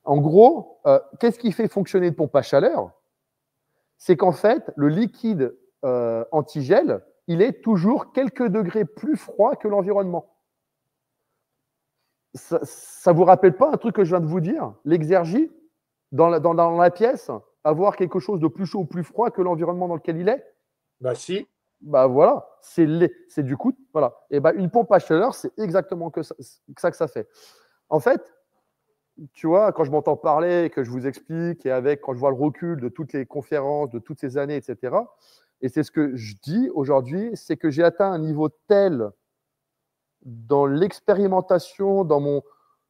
S2: En gros, qu'est-ce qui fait fonctionner une pompe à chaleur? C'est qu'en fait, le liquide antigel, il est toujours quelques degrés plus froid que l'environnement. Ça vous rappelle pas un truc que je viens de vous dire? L'exergie, dans la pièce, avoir quelque chose de plus chaud ou plus froid que l'environnement dans lequel il est?
S1: Bah si.
S2: Bah voilà, c'est du coup, voilà. Et bah, une pompe à chaleur, c'est exactement que ça fait. En fait, tu vois, quand je m'entends parler, que je vous explique, et avec, quand je vois le recul de toutes les conférences, de toutes ces années, etc., et c'est ce que je dis aujourd'hui, c'est que j'ai atteint un niveau tel dans l'expérimentation, dans mon…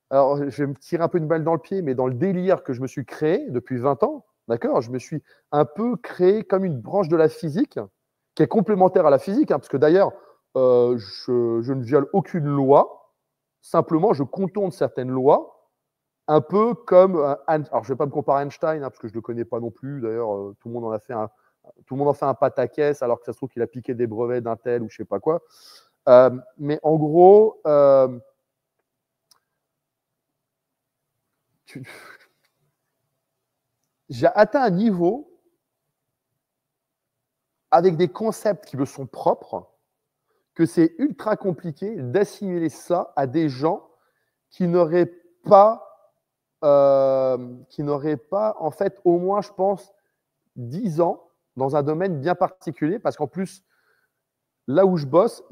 S2: Alors, je vais me tirer un peu une balle dans le pied, mais dans le délire que je me suis créé depuis 20 ans, d'accord, je me suis un peu créé comme une branche de la physique qui est complémentaire à la physique, hein, parce que d'ailleurs, je ne viole aucune loi, simplement je contourne certaines lois, un peu comme… alors, je ne vais pas me comparer à Einstein, hein, parce que je ne le connais pas non plus, d'ailleurs, tout le monde en fait un pataquès, alors que ça se trouve qu'il a piqué des brevets d'Intel ou je ne sais pas quoi. Mais en gros… j'ai atteint un niveau avec des concepts qui me sont propres que c'est ultra compliqué d'assimiler ça à des gens qui n'auraient pas, en fait, au moins, je pense, 10 ans dans un domaine bien particulier, parce qu'en plus, là où je bosse,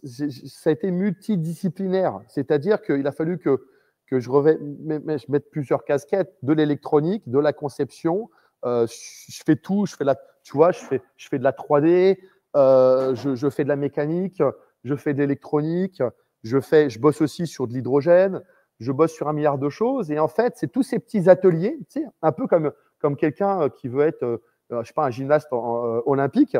S2: ça a été multidisciplinaire. C'est-à-dire qu'il a fallu que je mette plusieurs casquettes, de l'électronique, de la conception. Je fais tout. Tu vois, je fais de la 3D, je fais de la mécanique, je fais de l'électronique, je bosse aussi sur de l'hydrogène, je bosse sur un milliard de choses. Et en fait, c'est tous ces petits ateliers, tu sais, un peu comme quelqu'un qui veut être, je sais pas, un gymnaste olympique,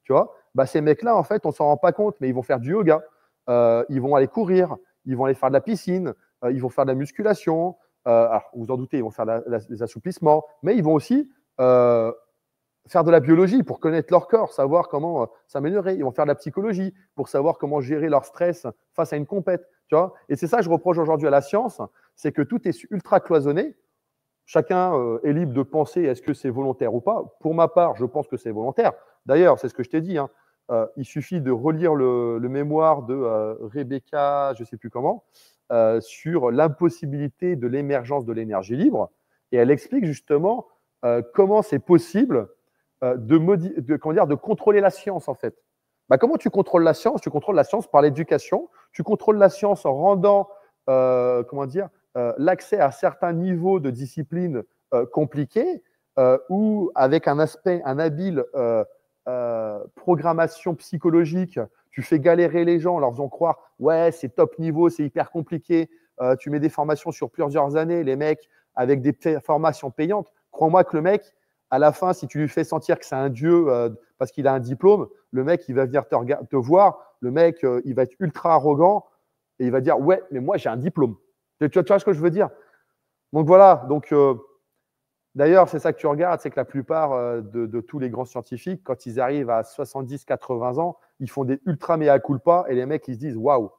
S2: tu vois. Bah, ces mecs-là, en fait, on s'en rend pas compte, mais ils vont faire du yoga, ils vont aller courir, ils vont aller faire de la piscine, ils vont faire de la musculation. Alors, vous vous en doutez, ils vont faire des assouplissements, mais ils vont aussi faire de la biologie pour connaître leur corps, savoir comment s'améliorer. Ils vont faire de la psychologie pour savoir comment gérer leur stress face à une compète. Tu vois. Et c'est ça que je reproche aujourd'hui à la science, c'est que tout est ultra cloisonné. Chacun est libre de penser est-ce que c'est volontaire ou pas. Pour ma part, je pense que c'est volontaire. D'ailleurs, c'est ce que je t'ai dit. Hein. Il suffit de relire le mémoire de Rebecca, je ne sais plus comment, sur l'impossibilité de l'émergence de l'énergie libre. Et elle explique justement comment c'est possible de contrôler la science, en fait. Bah, comment tu contrôles la science? Tu contrôles la science par l'éducation. Tu contrôles la science en rendant, l'accès à certains niveaux de discipline compliqués ou avec un habile programmation psychologique, tu fais galérer les gens en leur faisant croire ouais, c'est top niveau, c'est hyper compliqué. Tu mets des formations sur plusieurs années, les mecs avec des formations payantes. Crois-moi que le mec, à la fin, si tu lui fais sentir que c'est un dieu parce qu'il a un diplôme, le mec, il va venir te voir, le mec, il va être ultra arrogant et il va dire ouais, mais moi, j'ai un diplôme. Tu vois ce que je veux dire? Donc voilà, d'ailleurs, c'est ça que tu regardes, c'est que la plupart de tous les grands scientifiques, quand ils arrivent à 70-80 ans, ils font des ultra mea culpa et les mecs, ils se disent waouh,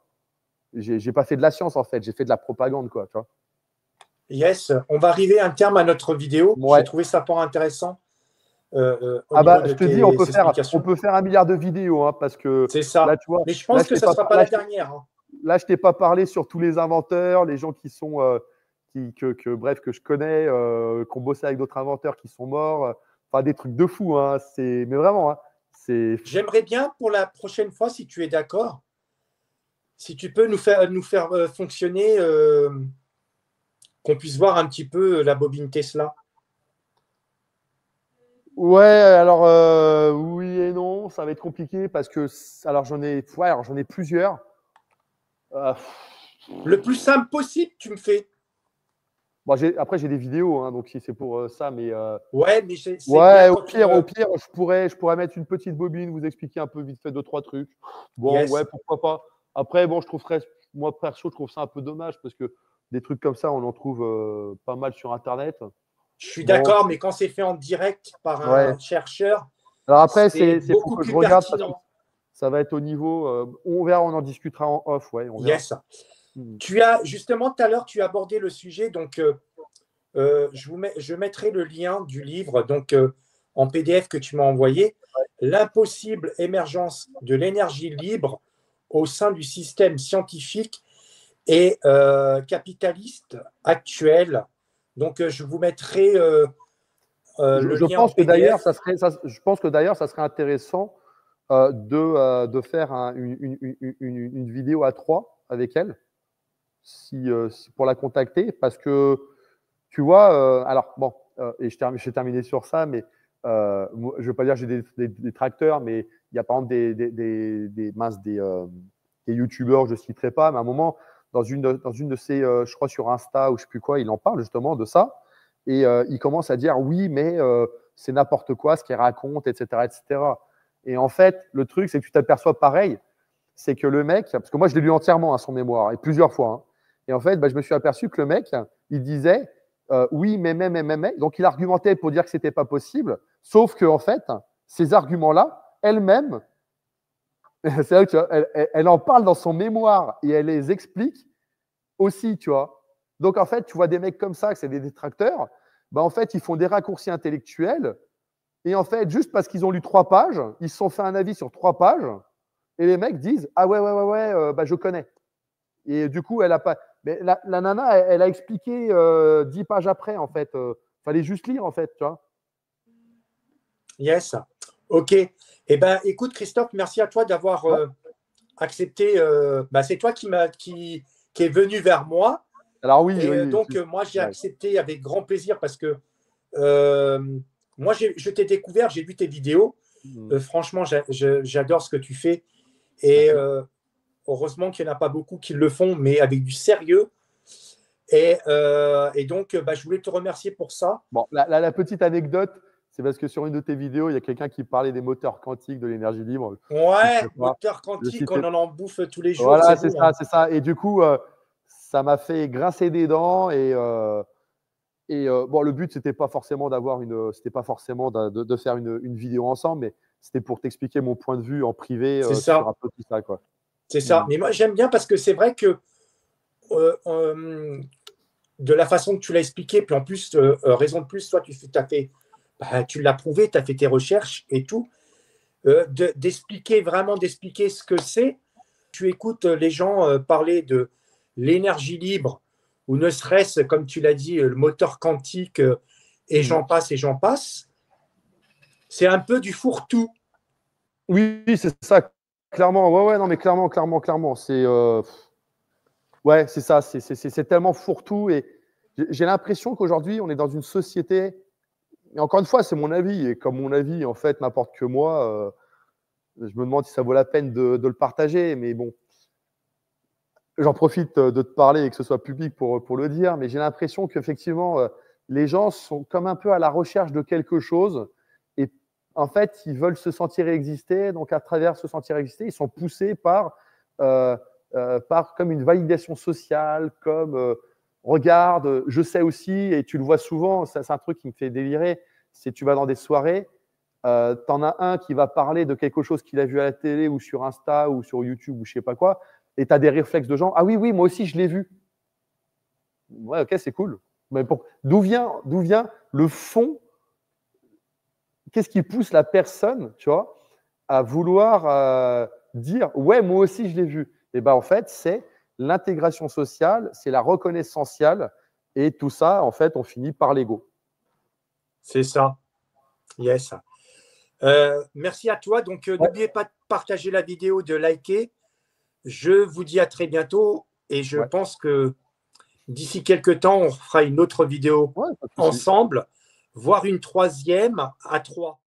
S2: j'ai pas fait de la science en fait, j'ai fait de la propagande, quoi. Tu vois.
S1: Yes, on va arriver à un terme à notre vidéo.
S2: Ouais.
S1: J'ai trouvé ça fort intéressant.
S2: Je te dis, on peut faire un milliard de vidéos, hein, parce que
S1: c'est ça.
S2: Là, tu vois,
S1: mais je pense que ça ne sera pas la dernière. Hein.
S2: Là, je t'ai pas parlé sur tous les inventeurs, les gens qui sont, bref, que je connais, qui ont bossé avec d'autres inventeurs qui sont morts. Enfin, des trucs de fou, hein. Mais vraiment, hein,
S1: J'aimerais bien pour la prochaine fois, si tu es d'accord, si tu peux nous faire fonctionner, qu'on puisse voir un petit peu la bobine Tesla.
S2: Ouais, alors oui et non, ça va être compliqué parce que alors j'en ai plusieurs.
S1: Le plus simple possible, tu me fais.
S2: Bon, après j'ai des vidéos, hein, donc si c'est pour ça, mais
S1: ouais, mais c'est
S2: ouais, au pire, je pourrais mettre une petite bobine, vous expliquer un peu vite fait 2-3 trucs. Bon, yes. Ouais, pourquoi pas. Après, bon, moi perso, je trouve ça un peu dommage parce que des trucs comme ça, on en trouve pas mal sur Internet.
S1: Je suis d'accord, mais quand c'est fait en direct par un chercheur,
S2: alors après, c'est beaucoup que je regarde. Ça va être au niveau. On verra, on en discutera en off. Ouais, on verra.
S1: Yes. Tu as, justement, tout à l'heure, tu as abordé le sujet. Donc, je mettrai le lien du livre donc, en PDF que tu m'as envoyé. L'impossible émergence de l'énergie libre au sein du système scientifique et capitaliste actuel. Donc, je vous mettrai le lien en PDF.
S2: Je pense que d'ailleurs, ça serait intéressant de faire une vidéo à 3 avec elle, pour la contacter, parce que tu vois, alors bon, et je vais terminer sur ça, mais je ne veux pas dire que j'ai des tracteurs, mais il y a par exemple des youtubeurs, je ne citerai pas, mais à un moment, dans une de ces, je crois sur Insta ou je ne sais plus quoi, il en parle justement de ça, et il commence à dire oui, mais c'est n'importe quoi ce qu'il raconte, etc., etc. Et en fait, le truc, c'est que tu t'aperçois pareil, c'est que le mec, parce que moi je l'ai lu entièrement à son mémoire, et plusieurs fois, hein, et en fait, je me suis aperçu que le mec, il disait oui, mais. Donc, il argumentait pour dire que ce n'était pas possible, sauf que en fait, ces arguments-là, elle-même, c'est vrai que tu vois, elle en parle dans son mémoire et elle les explique aussi, tu vois. Donc, en fait, tu vois des mecs comme ça, que c'est des détracteurs, en fait, ils font des raccourcis intellectuels et en fait, juste parce qu'ils ont lu 3 pages, ils se sont fait un avis sur 3 pages et les mecs disent ah ouais, je connais. Et du coup, elle a pas. Mais la nana, elle a expliqué 10 pages après, en fait. Fallait juste lire, en fait, tu vois.
S1: Yes. OK. Eh bien, écoute, Christophe, merci à toi d'avoir accepté. C'est toi qui est venu vers moi.
S2: Alors oui.
S1: Et
S2: oui,
S1: donc, moi, j'ai accepté avec grand plaisir parce que moi, je t'ai découvert, j'ai vu tes vidéos. Franchement, j'adore ce que tu fais. Et heureusement qu'il n'y en a pas beaucoup qui le font, mais avec du sérieux. Et donc, je voulais te remercier pour ça.
S2: Bon, la petite anecdote, c'est parce que sur une de tes vidéos, il y a quelqu'un qui parlait des moteurs quantiques de l'énergie libre.
S1: Ouais, moteur quantique, on en bouffe tous les jours.
S2: Voilà, c'est ça, c'est ça. Et du coup, ça m'a fait grincer des dents. Et bon, le but, c'était pas forcément de faire une vidéo ensemble, mais c'était pour t'expliquer mon point de vue en privé sur un peu tout ça, quoi.
S1: C'est ça. Mais moi, j'aime bien parce que c'est vrai que de la façon que tu l'as expliqué, puis en plus, raison de plus, toi, tu l'as prouvé, tu as fait tes recherches et tout, d'expliquer ce que c'est. Tu écoutes les gens parler de l'énergie libre, ou ne serait-ce, comme tu l'as dit, le moteur quantique, et j'en passe. C'est un peu du fourre-tout.
S2: Oui, c'est ça, clairement. Ouais, non, mais clairement. C'est ouais, c'est ça. C'est tellement fourre-tout. Et j'ai l'impression qu'aujourd'hui, on est dans une société. Et encore une fois, c'est mon avis. Et comme mon avis, en fait, n'importe que moi, je me demande si ça vaut la peine de le partager. Mais bon, j'en profite de te parler et que ce soit public pour le dire. Mais j'ai l'impression qu'effectivement, les gens sont comme un peu à la recherche de quelque chose. Et en fait, ils veulent se sentir exister. Donc, à travers se sentir exister, ils sont poussés par comme une validation sociale, comme regarde, je sais aussi, et tu le vois souvent, c'est un truc qui me fait délirer, c'est tu vas dans des soirées, tu en as un qui va parler de quelque chose qu'il a vu à la télé ou sur Insta ou sur YouTube ou je sais pas quoi, et tu as des réflexes de gens, ah oui, moi aussi je l'ai vu. Ouais, ok, c'est cool. Mais d'où vient le fond? Qu'est-ce qui pousse la personne, tu vois, à vouloir dire ouais, moi aussi je l'ai vu? Et en fait, c'est l'intégration sociale, c'est la reconnaissance sociale, et tout ça, en fait, on finit par l'ego.
S1: C'est ça. Yes. Merci à toi. Donc, n'oubliez pas de partager la vidéo, de liker. Je vous dis à très bientôt et je pense que d'ici quelques temps, on fera une autre vidéo ensemble, voire une troisième à 3.